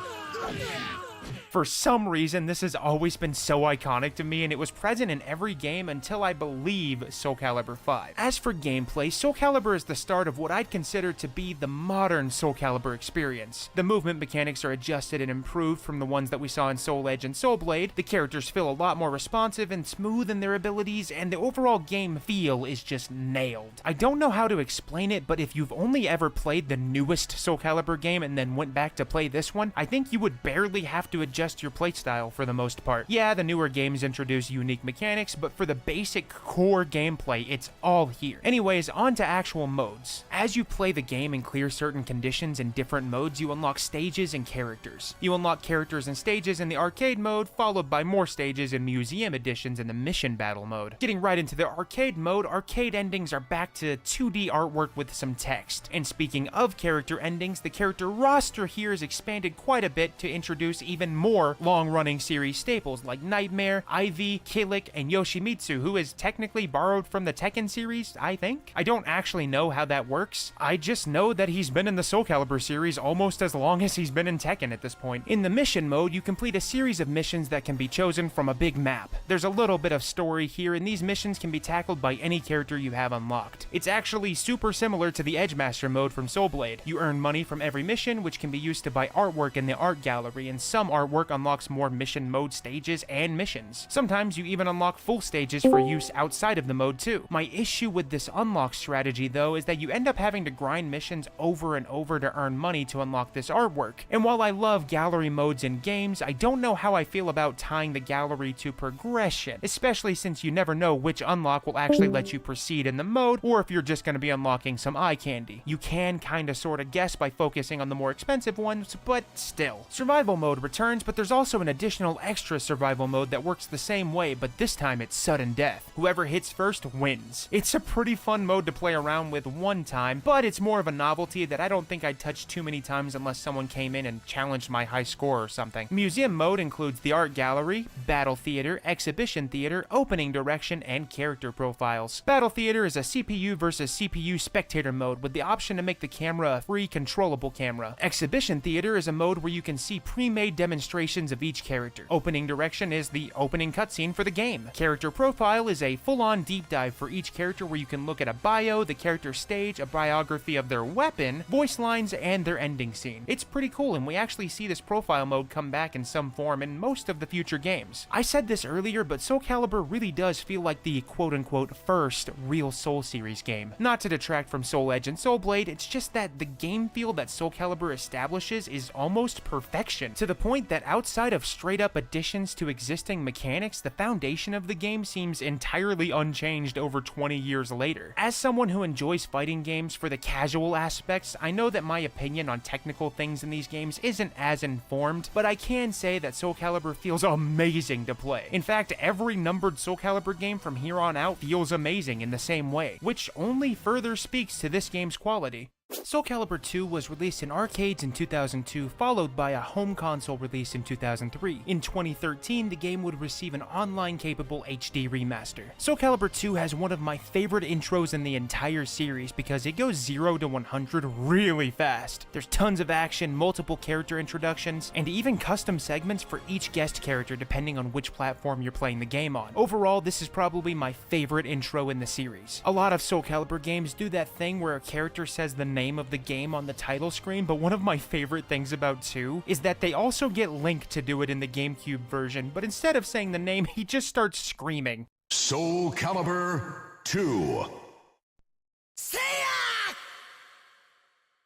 For some reason, this has always been so iconic to me, and it was present in every game until I believe Soul Calibur 5. As for gameplay, Soul Calibur is the start of what I'd consider to be the modern Soul Calibur experience. The movement mechanics are adjusted and improved from the ones that we saw in Soul Edge and Soul Blade, the characters feel a lot more responsive and smooth in their abilities, and the overall game feel is just nailed. I don't know how to explain it, but if you've only ever played the newest Soul Calibur game and then went back to play this one, I think you would barely have to adjust your playstyle for the most part. Yeah, the newer games introduce unique mechanics, but for the basic core gameplay, it's all here. Anyways, on to actual modes. As you play the game and clear certain conditions in different modes, you unlock stages and characters. You unlock characters and stages in the arcade mode, followed by more stages and museum editions in the mission battle mode. Getting right into the arcade mode, arcade endings are back to 2D artwork with some text. And speaking of character endings, the character roster here is expanded quite a bit to introduce even more long-running series staples like Nightmare, Ivy, Kilik, and Yoshimitsu, who is technically borrowed from the Tekken series, I think? I don't actually know how that works. I just know that he's been in the Soul Calibur series almost as long as he's been in Tekken at this point. In the mission mode, you complete a series of missions that can be chosen from a big map. There's a little bit of story here, and these missions can be tackled by any character you have unlocked. It's actually super similar to the Edgemaster mode from Soul Blade. You earn money from every mission, which can be used to buy artwork in the art gallery, and some artwork unlocks more mission mode stages and missions. Sometimes you even unlock full stages for use outside of the mode too. My issue with this unlock strategy though is that you end up having to grind missions over and over to earn money to unlock this artwork. And while I love gallery modes in games, I don't know how I feel about tying the gallery to progression, especially since you never know which unlock will actually let you proceed in the mode, or if you're just going to be unlocking some eye candy. You can kinda sorta guess by focusing on the more expensive ones, but still. Survival mode returns, but there's also an additional extra survival mode that works the same way, but this time it's sudden death. Whoever hits first wins. It's a pretty fun mode to play around with one time, but it's more of a novelty that I don't think I'd touch too many times unless someone came in and challenged my high score or something. Museum mode includes the art gallery, battle theater, exhibition theater, opening direction, and character profiles. Battle theater is a CPU versus CPU spectator mode with the option to make the camera a free controllable camera. Exhibition theater is a mode where you can see pre-made demonstrations of each character. Opening direction is the opening cutscene for the game. Character profile is a full-on deep dive for each character where you can look at a bio, the character stage, a biography of their weapon, voice lines, and their ending scene. It's pretty cool, and we actually see this profile mode come back in some form in most of the future games. I said this earlier, but Soul Calibur really does feel like the quote-unquote first real Soul series game. Not to detract from Soul Edge and Soul Blade, it's just that the game feel that Soul Calibur establishes is almost perfection, to the point that outside of straight-up additions to existing mechanics, the foundation of the game seems entirely unchanged over 20 years later. As someone who enjoys fighting games for the casual aspects, I know that my opinion on technical things in these games isn't as informed, but I can say that Soul Calibur feels amazing to play. In fact, every numbered Soul Calibur game from here on out feels amazing in the same way, which only further speaks to this game's quality. Soul Calibur 2 was released in arcades in 2002, followed by a home console release in 2003. In 2013, the game would receive an online-capable HD remaster. Soul Calibur 2 has one of my favorite intros in the entire series because it goes 0 to 100 really fast. There's tons of action, multiple character introductions, and even custom segments for each guest character depending on which platform you're playing the game on. Overall, this is probably my favorite intro in the series. A lot of Soul Calibur games do that thing where a character says the name of the game on the title screen, but one of my favorite things about 2 is that they also get Link to do it in the GameCube version, but instead of saying the name, he just starts screaming. Soul Calibur 2.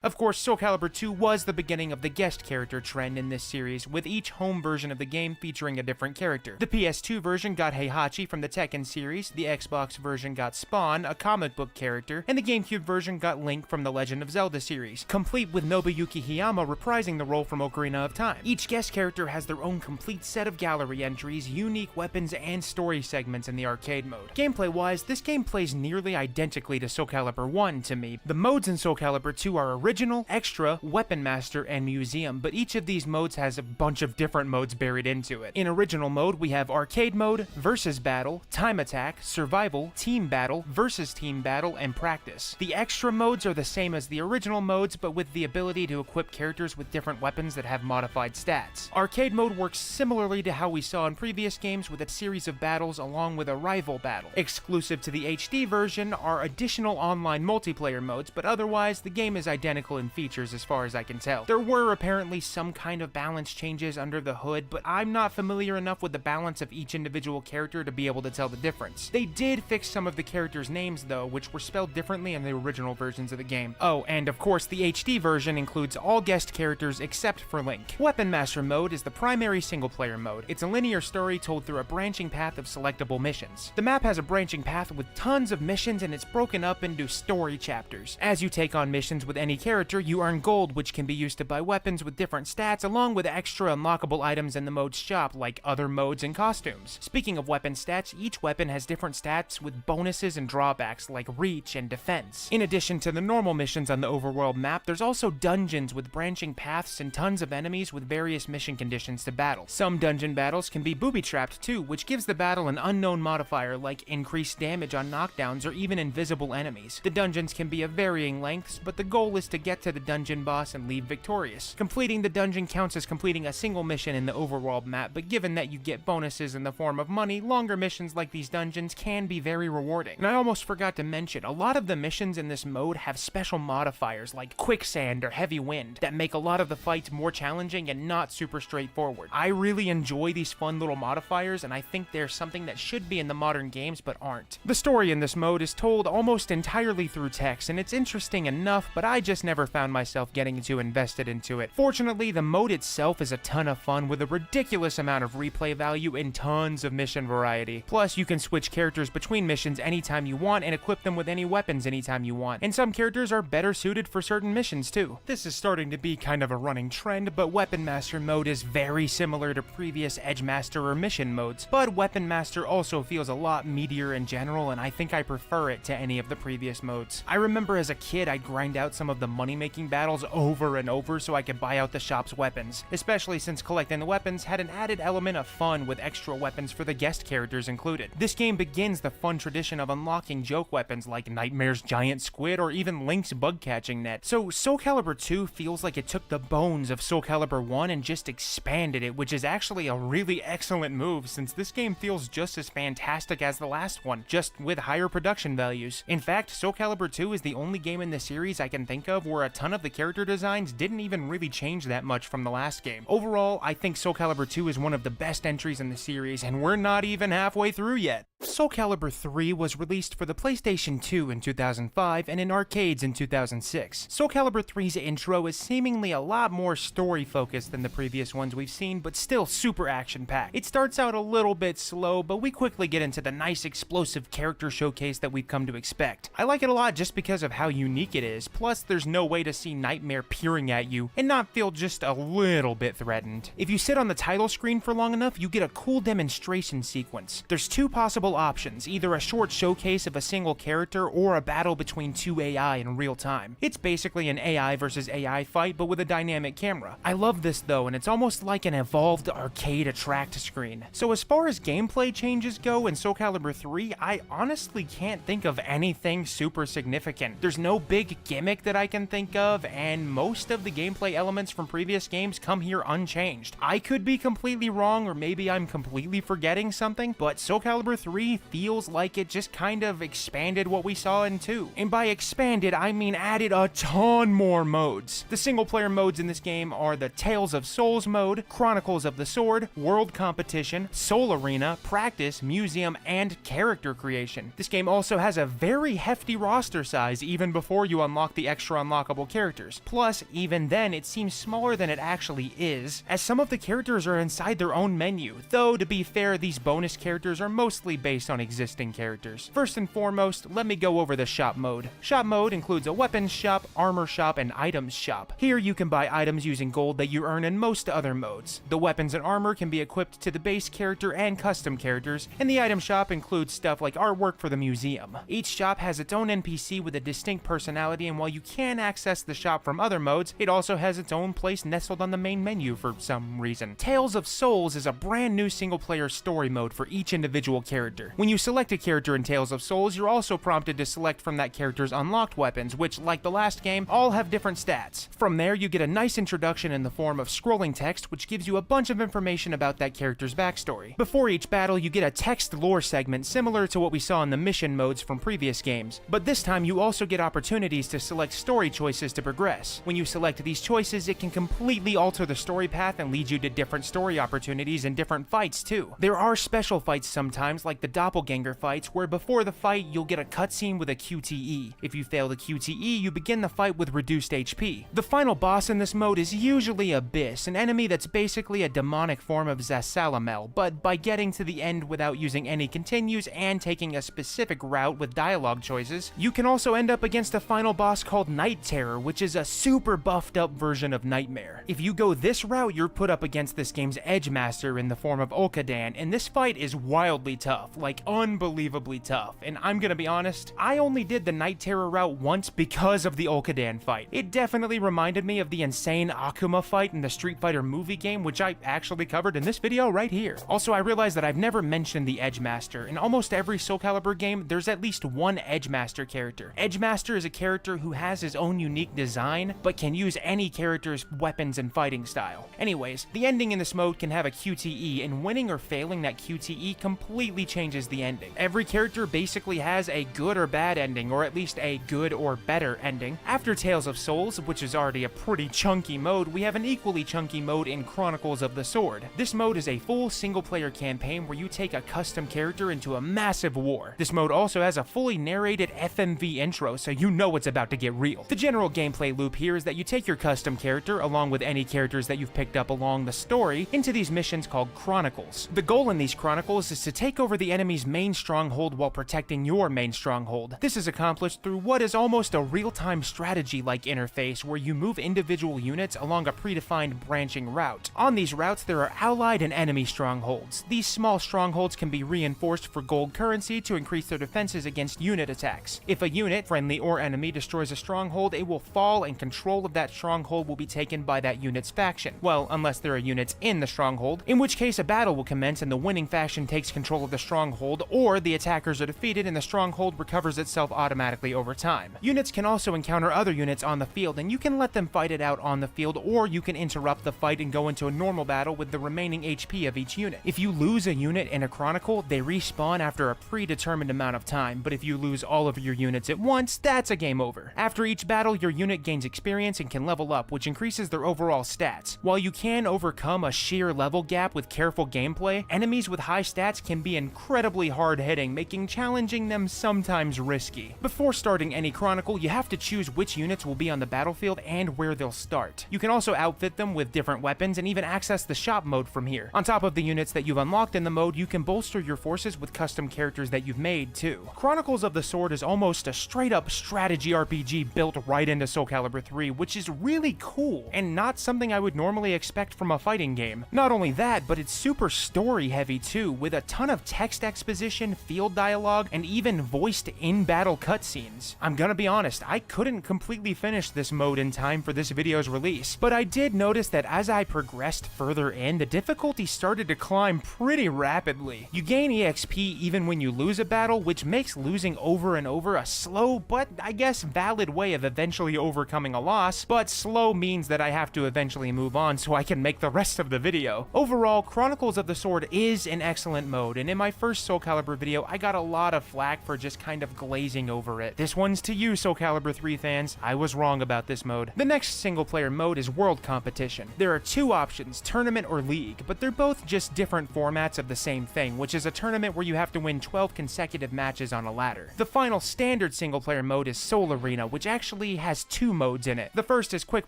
Of course, Soul Calibur 2 was the beginning of the guest character trend in this series, with each home version of the game featuring a different character. The PS2 version got Heihachi from the Tekken series, the Xbox version got Spawn, a comic book character, and the GameCube version got Link from the Legend of Zelda series, complete with Nobuyuki Hiyama reprising the role from Ocarina of Time. Each guest character has their own complete set of gallery entries, unique weapons, and story segments in the arcade mode. Gameplay-wise, this game plays nearly identically to Soul Calibur 1 to me. The modes in Soul Calibur 2 are original, extra, weapon master, and museum, but each of these modes has a bunch of different modes buried into it. In original mode, we have arcade mode, versus battle, time attack, survival, team battle, versus team battle, and practice. The extra modes are the same as the original modes, but with the ability to equip characters with different weapons that have modified stats. Arcade mode works similarly to how we saw in previous games with a series of battles along with a rival battle. Exclusive to the HD version are additional online multiplayer modes, but otherwise the game is identical in features as far as I can tell. There were apparently some kind of balance changes under the hood, but I'm not familiar enough with the balance of each individual character to be able to tell the difference. They did fix some of the characters' names though, which were spelled differently in the original versions of the game. Oh, and of course the HD version includes all guest characters except for Link. Weapon Master mode is the primary single-player mode. It's a linear story told through a branching path of selectable missions. The map has a branching path with tons of missions, and it's broken up into story chapters. As you take on missions with any character, you earn gold, which can be used to buy weapons with different stats, along with extra unlockable items in the mode's shop, like other modes and costumes. Speaking of weapon stats, each weapon has different stats with bonuses and drawbacks, like reach and defense. In addition to the normal missions on the overworld map, there's also dungeons with branching paths and tons of enemies with various mission conditions to battle. Some dungeon battles can be booby-trapped too, which gives the battle an unknown modifier like increased damage on knockdowns or even invisible enemies. The dungeons can be of varying lengths, but the goal is to to get to the dungeon boss and leave victorious. Completing the dungeon counts as completing a single mission in the overworld map, but given that you get bonuses in the form of money, longer missions like these dungeons can be very rewarding. And I almost forgot to mention, a lot of the missions in this mode have special modifiers like quicksand or heavy wind that make a lot of the fights more challenging and not super straightforward. I really enjoy these fun little modifiers, and I think they're something that should be in the modern games but aren't. The story in this mode is told almost entirely through text, and it's interesting enough, but I just never found myself getting too invested into it. Fortunately, the mode itself is a ton of fun with a ridiculous amount of replay value and tons of mission variety. Plus, you can switch characters between missions anytime you want and equip them with any weapons anytime you want. And some characters are better suited for certain missions too. This is starting to be kind of a running trend, but Weapon Master mode is very similar to previous Edge Master or mission modes, but Weapon Master also feels a lot meatier in general, and I think I prefer it to any of the previous modes. I remember as a kid I'd grind out some of the money-making battles over and over so I could buy out the shop's weapons, especially since collecting the weapons had an added element of fun with extra weapons for the guest characters included. This game begins the fun tradition of unlocking joke weapons like Nightmare's giant squid or even Link's bug-catching net. So Soul Calibur 2 feels like it took the bones of Soul Calibur 1 and just expanded it, which is actually a really excellent move since this game feels just as fantastic as the last one, just with higher production values. In fact, Soul Calibur 2 is the only game in the series I can think of where a ton of the character designs didn't even really change that much from the last game. Overall, I think Soul Calibur 2 is one of the best entries in the series, and we're not even halfway through yet. Soul Calibur 3 was released for the PlayStation 2 in 2005 and in arcades in 2006. Soul Calibur 3's intro is seemingly a lot more story-focused than the previous ones we've seen, but still super action-packed. It starts out a little bit slow, but we quickly get into the nice explosive character showcase that we've come to expect. I like it a lot just because of how unique it is, plus there's no way to see Nightmare peering at you and not feel just a little bit threatened. If you sit on the title screen for long enough, you get a cool demonstration sequence. There's two possible options, either a short showcase of a single character or a battle between two AI in real time. It's basically an AI versus AI fight, but with a dynamic camera. I love this though, and it's almost like an evolved arcade attract screen. So as far as gameplay changes go in Soul Calibur 3, I honestly can't think of anything super significant. There's no big gimmick that I can think of, and most of the gameplay elements from previous games come here unchanged. I could be completely wrong, or maybe I'm completely forgetting something, but Soul Calibur 3 feels like it just kind of expanded what we saw in 2. And by expanded, I mean added a ton more modes. The single player modes in this game are the Tales of Souls mode, Chronicles of the Sword, World Competition, Soul Arena, Practice, Museum, and Character Creation. This game also has a very hefty roster size even before you unlock the extra unlockable characters. Plus, even then, it seems smaller than it actually is, as some of the characters are inside their own menu, though to be fair, these bonus characters are mostly based on existing characters. First and foremost, let me go over the shop mode. Shop mode includes a weapons shop, armor shop, and items shop. Here you can buy items using gold that you earn in most other modes. The weapons and armor can be equipped to the base character and custom characters, and the item shop includes stuff like artwork for the museum. Each shop has its own NPC with a distinct personality, and while you can access the shop from other modes, it also has its own place nestled on the main menu for some reason. Tales of Souls is a brand new single player story mode for each individual character. When you select a character in Tales of Souls, you're also prompted to select from that character's unlocked weapons, which, like the last game, all have different stats. From there, you get a nice introduction in the form of scrolling text, which gives you a bunch of information about that character's backstory. Before each battle, you get a text lore segment similar to what we saw in the mission modes from previous games, but this time you also get opportunities to select story choices to progress. When you select these choices, it can completely alter the story path and lead you to different story opportunities and different fights too. There are special fights sometimes, like the doppelganger fights, where before the fight you'll get a cutscene with a QTE. If you fail the QTE, you begin the fight with reduced HP. The final boss in this mode is usually Abyss, an enemy that's basically a demonic form of Zasalamel, but by getting to the end without using any continues and taking a specific route with dialogue choices, you can also end up against a final boss called Night Terror, which is a super buffed up version of Nightmare. If you go this route, you're put up against this game's Edge Master in the form of Olkadan, and this fight is wildly tough. like unbelievably tough, and I'm gonna be honest, I only did the Night Terror route once because of the Olkadan fight. It definitely reminded me of the insane Akuma fight in the Street Fighter movie game, which I actually covered in this video right here. Also, I realized that I've never mentioned the Edgemaster. In almost every Soul Calibur game, there's at least one Edgemaster character. Edgemaster is a character who has his own unique design, but can use any character's weapons and fighting style. Anyways, the ending in this mode can have a QTE, and winning or failing that QTE completely changes the ending. Every character basically has a good or bad ending, or at least a good or better ending. After Tales of Souls, which is already a pretty chunky mode, we have an equally chunky mode in Chronicles of the Sword. This mode is a full single-player campaign where you take a custom character into a massive war. This mode also has a fully narrated FMV intro, so you know it's about to get real. The general gameplay loop here is that you take your custom character, along with any characters that you've picked up along the story, into these missions called Chronicles. The goal in these Chronicles is to take over the enemy's main stronghold while protecting your main stronghold. This is accomplished through what is almost a real-time strategy-like interface where you move individual units along a predefined branching route. On these routes, there are allied and enemy strongholds. These small strongholds can be reinforced for gold currency to increase their defenses against unit attacks. If a unit, friendly or enemy, destroys a stronghold, it will fall and control of that stronghold will be taken by that unit's faction. Well, unless there are units in the stronghold, in which case a battle will commence and the winning faction takes control of the stronghold, or the attackers are defeated and the stronghold recovers itself automatically over time. Units can also encounter other units on the field, and you can let them fight it out on the field, or you can interrupt the fight and go into a normal battle with the remaining HP of each unit. If you lose a unit in a Chronicle, they respawn after a predetermined amount of time, but if you lose all of your units at once, that's a game over. After each battle, your unit gains experience and can level up, which increases their overall stats. While you can overcome a sheer level gap with careful gameplay, enemies with high stats can be incredibly hard-hitting, making challenging them sometimes risky. Before starting any Chronicle, you have to choose which units will be on the battlefield and where they'll start. You can also outfit them with different weapons and even access the shop mode from here. On top of the units that you've unlocked in the mode, you can bolster your forces with custom characters that you've made too. Chronicles of the Sword is almost a straight-up strategy RPG built right into Soul Calibur 3, which is really cool, and not something I would normally expect from a fighting game. Not only that, but it's super story-heavy too, with a ton of text exposition, field dialogue, and even voiced in-battle cutscenes. I'm gonna be honest, I couldn't completely finish this mode in time for this video's release, but I did notice that as I progressed further in, the difficulty started to climb pretty rapidly. You gain EXP even when you lose a battle, which makes losing over and over a slow, but I guess valid way of eventually overcoming a loss, but slow means that I have to eventually move on so I can make the rest of the video. Overall, Chronicles of the Sword is an excellent mode, and in my first Soul Calibur video, I got a lot of flack for just kind of glazing over it. This one's to you, Soul Calibur 3 fans. I was wrong about this mode. The next single-player mode is World Competition. There are two options, Tournament or League, but they're both just different formats of the same thing, which is a tournament where you have to win 12 consecutive matches on a ladder. The final standard single-player mode is Soul Arena, which actually has two modes in it. The first is Quick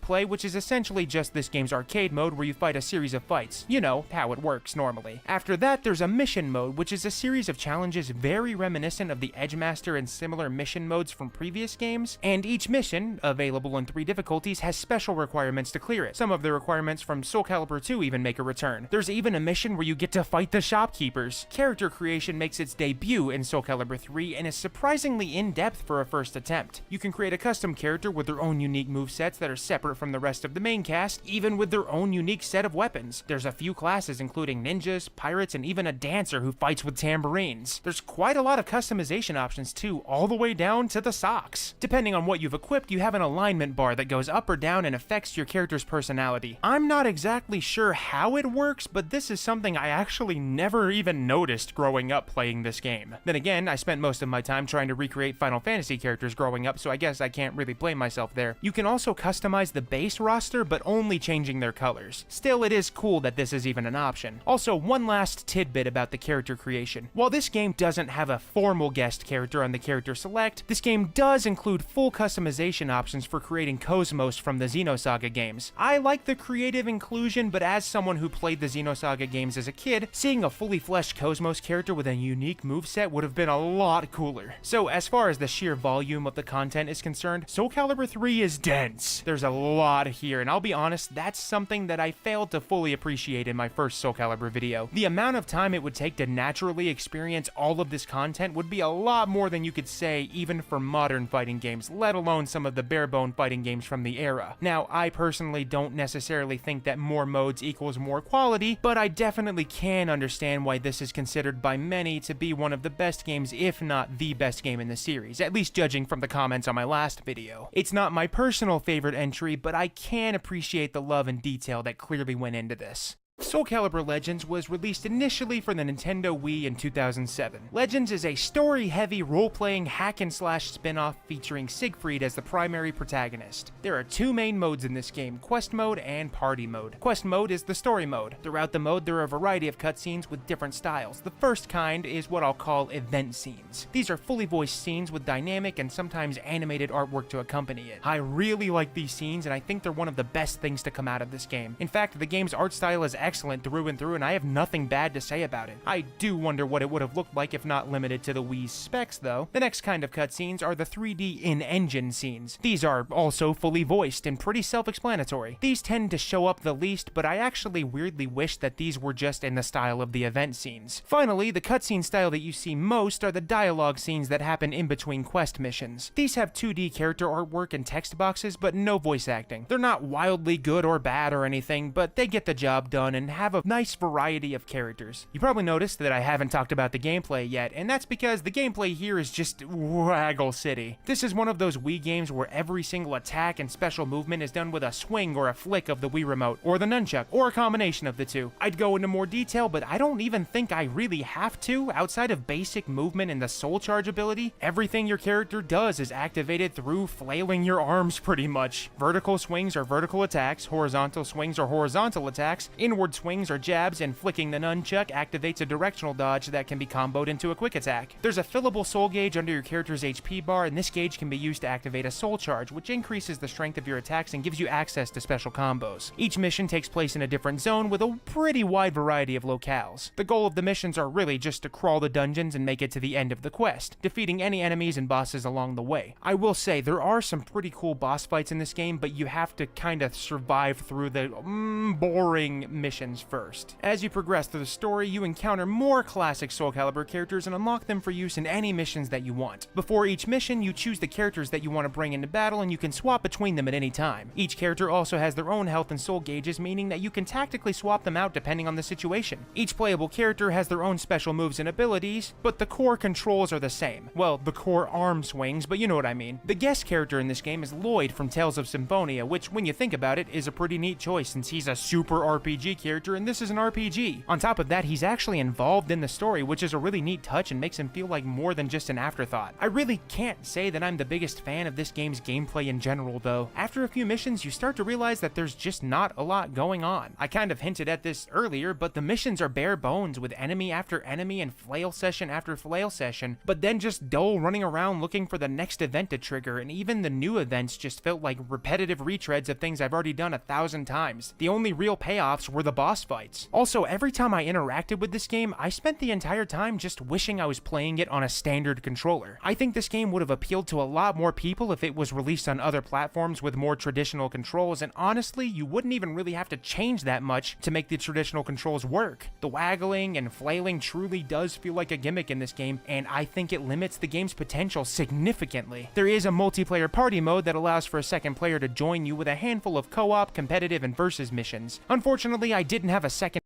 Play, which is essentially just this game's arcade mode where you fight a series of fights. You know, how it works normally. After that, there's a Mission mode, which is a series of challenges very reminiscent of the Edgemaster and similar mission modes from previous games, and each mission, available in 3 difficulties, has special requirements to clear it. Some of the requirements from Soul Calibur 2 even make a return. There's even a mission where you get to fight the shopkeepers. Character creation makes its debut in Soul Calibur 3 and is surprisingly in-depth for a first attempt. You can create a custom character with their own unique movesets that are separate from the rest of the main cast, even with their own unique set of weapons. There's a few classes including ninjas, pirates, and even a dancer who fights with tambourines. There's quite a lot of customization options too, all the way down to the socks. Depending on what you've equipped, you have an alignment bar that goes up or down and affects your character's personality. I'm not exactly sure how it works, but this is something I actually never even noticed growing up playing this game. Then again, I spent most of my time trying to recreate Final Fantasy characters growing up, so I guess I can't really blame myself there. You can also customize the base roster, but only changing their colors. Still, it is cool that this is even an option. Also, one last tidbit about the character creation. While this game doesn't have a formal guest character on the character select, this game does include full customization options for creating Cosmos from the Xenosaga games. I like the creative inclusion, but as someone who played the Xenosaga games as a kid, seeing a fully fleshed Cosmos character with a unique moveset would have been a lot cooler. So as far as the sheer volume of the content is concerned, Soul Calibur 3 is dense. There's a lot here, and I'll be honest, that's something that I failed to fully appreciate in my first Soul Calibur video. The amount of time it would take to naturally literally experience all of this content would be a lot more than you could say even for modern fighting games, let alone some of the bare-bone fighting games from the era. Now, I personally don't necessarily think that more modes equals more quality, but I definitely can understand why this is considered by many to be one of the best games, if not the best game in the series, at least judging from the comments on my last video. It's not my personal favorite entry, but I can appreciate the love and detail that clearly went into this. Soul Calibur Legends was released initially for the Nintendo Wii in 2007. Legends is a story-heavy role-playing hack-and-slash spin-off featuring Siegfried as the primary protagonist. There are two main modes in this game, Quest Mode and Party Mode. Quest Mode is the story mode. Throughout the mode, there are a variety of cutscenes with different styles. The first kind is what I'll call event scenes. These are fully voiced scenes with dynamic and sometimes animated artwork to accompany it. I really like these scenes, and I think they're one of the best things to come out of this game. In fact, the game's art style is excellent through and through, and I have nothing bad to say about it. I do wonder what it would have looked like if not limited to the Wii's specs, though. The next kind of cutscenes are the 3D in-engine scenes. These are also fully voiced and pretty self-explanatory. These tend to show up the least, but I actually weirdly wish that these were just in the style of the event scenes. Finally, the cutscene style that you see most are the dialogue scenes that happen in between quest missions. These have 2D character artwork and text boxes, but no voice acting. They're not wildly good or bad or anything, but they get the job done and have a nice variety of characters. You probably noticed that I haven't talked about the gameplay yet, and that's because the gameplay here is just Waggle City. This is one of those Wii games where every single attack and special movement is done with a swing or a flick of the Wii remote, or the nunchuck, or a combination of the two. I'd go into more detail, but I don't even think I really have to. Outside of basic movement and the soul charge ability, everything your character does is activated through flailing your arms pretty much. Vertical swings are vertical attacks, horizontal swings are horizontal attacks, inward swings or jabs, and flicking the nunchuck activates a directional dodge that can be comboed into a quick attack. There's a fillable soul gauge under your character's HP bar, and this gauge can be used to activate a soul charge, which increases the strength of your attacks and gives you access to special combos. Each mission takes place in a different zone with a pretty wide variety of locales. The goal of the missions are really just to crawl the dungeons and make it to the end of the quest, defeating any enemies and bosses along the way. I will say, there are some pretty cool boss fights in this game, but you have to kind of survive through the boring missions first. As you progress through the story, you encounter more classic Soul Calibur characters and unlock them for use in any missions that you want. Before each mission, you choose the characters that you want to bring into battle, and you can swap between them at any time. Each character also has their own health and soul gauges, meaning that you can tactically swap them out depending on the situation. Each playable character has their own special moves and abilities, but the core controls are the same. Well, the core arm swings, but you know what I mean. The guest character in this game is Lloyd from Tales of Symphonia, which, when you think about it, is a pretty neat choice since he's a super RPG character and this is an RPG. On top of that, he's actually involved in the story, which is a really neat touch and makes him feel like more than just an afterthought. I really can't say that I'm the biggest fan of this game's gameplay in general, though. After a few missions, you start to realize that there's just not a lot going on. I kind of hinted at this earlier, but the missions are bare bones with enemy after enemy and flail session after flail session, but then just dull running around looking for the next event to trigger, and even the new events just felt like repetitive retreads of things I've already done 1,000 times. The only real payoffs were the boss fights. Also, every time I interacted with this game, I spent the entire time just wishing I was playing it on a standard controller. I think this game would have appealed to a lot more people if it was released on other platforms with more traditional controls, and honestly, you wouldn't even really have to change that much to make the traditional controls work. The waggling and flailing truly does feel like a gimmick in this game, and I think it limits the game's potential significantly. There is a multiplayer party mode that allows for a second player to join you with a handful of co-op, competitive, and versus missions. Unfortunately, I didn't have a second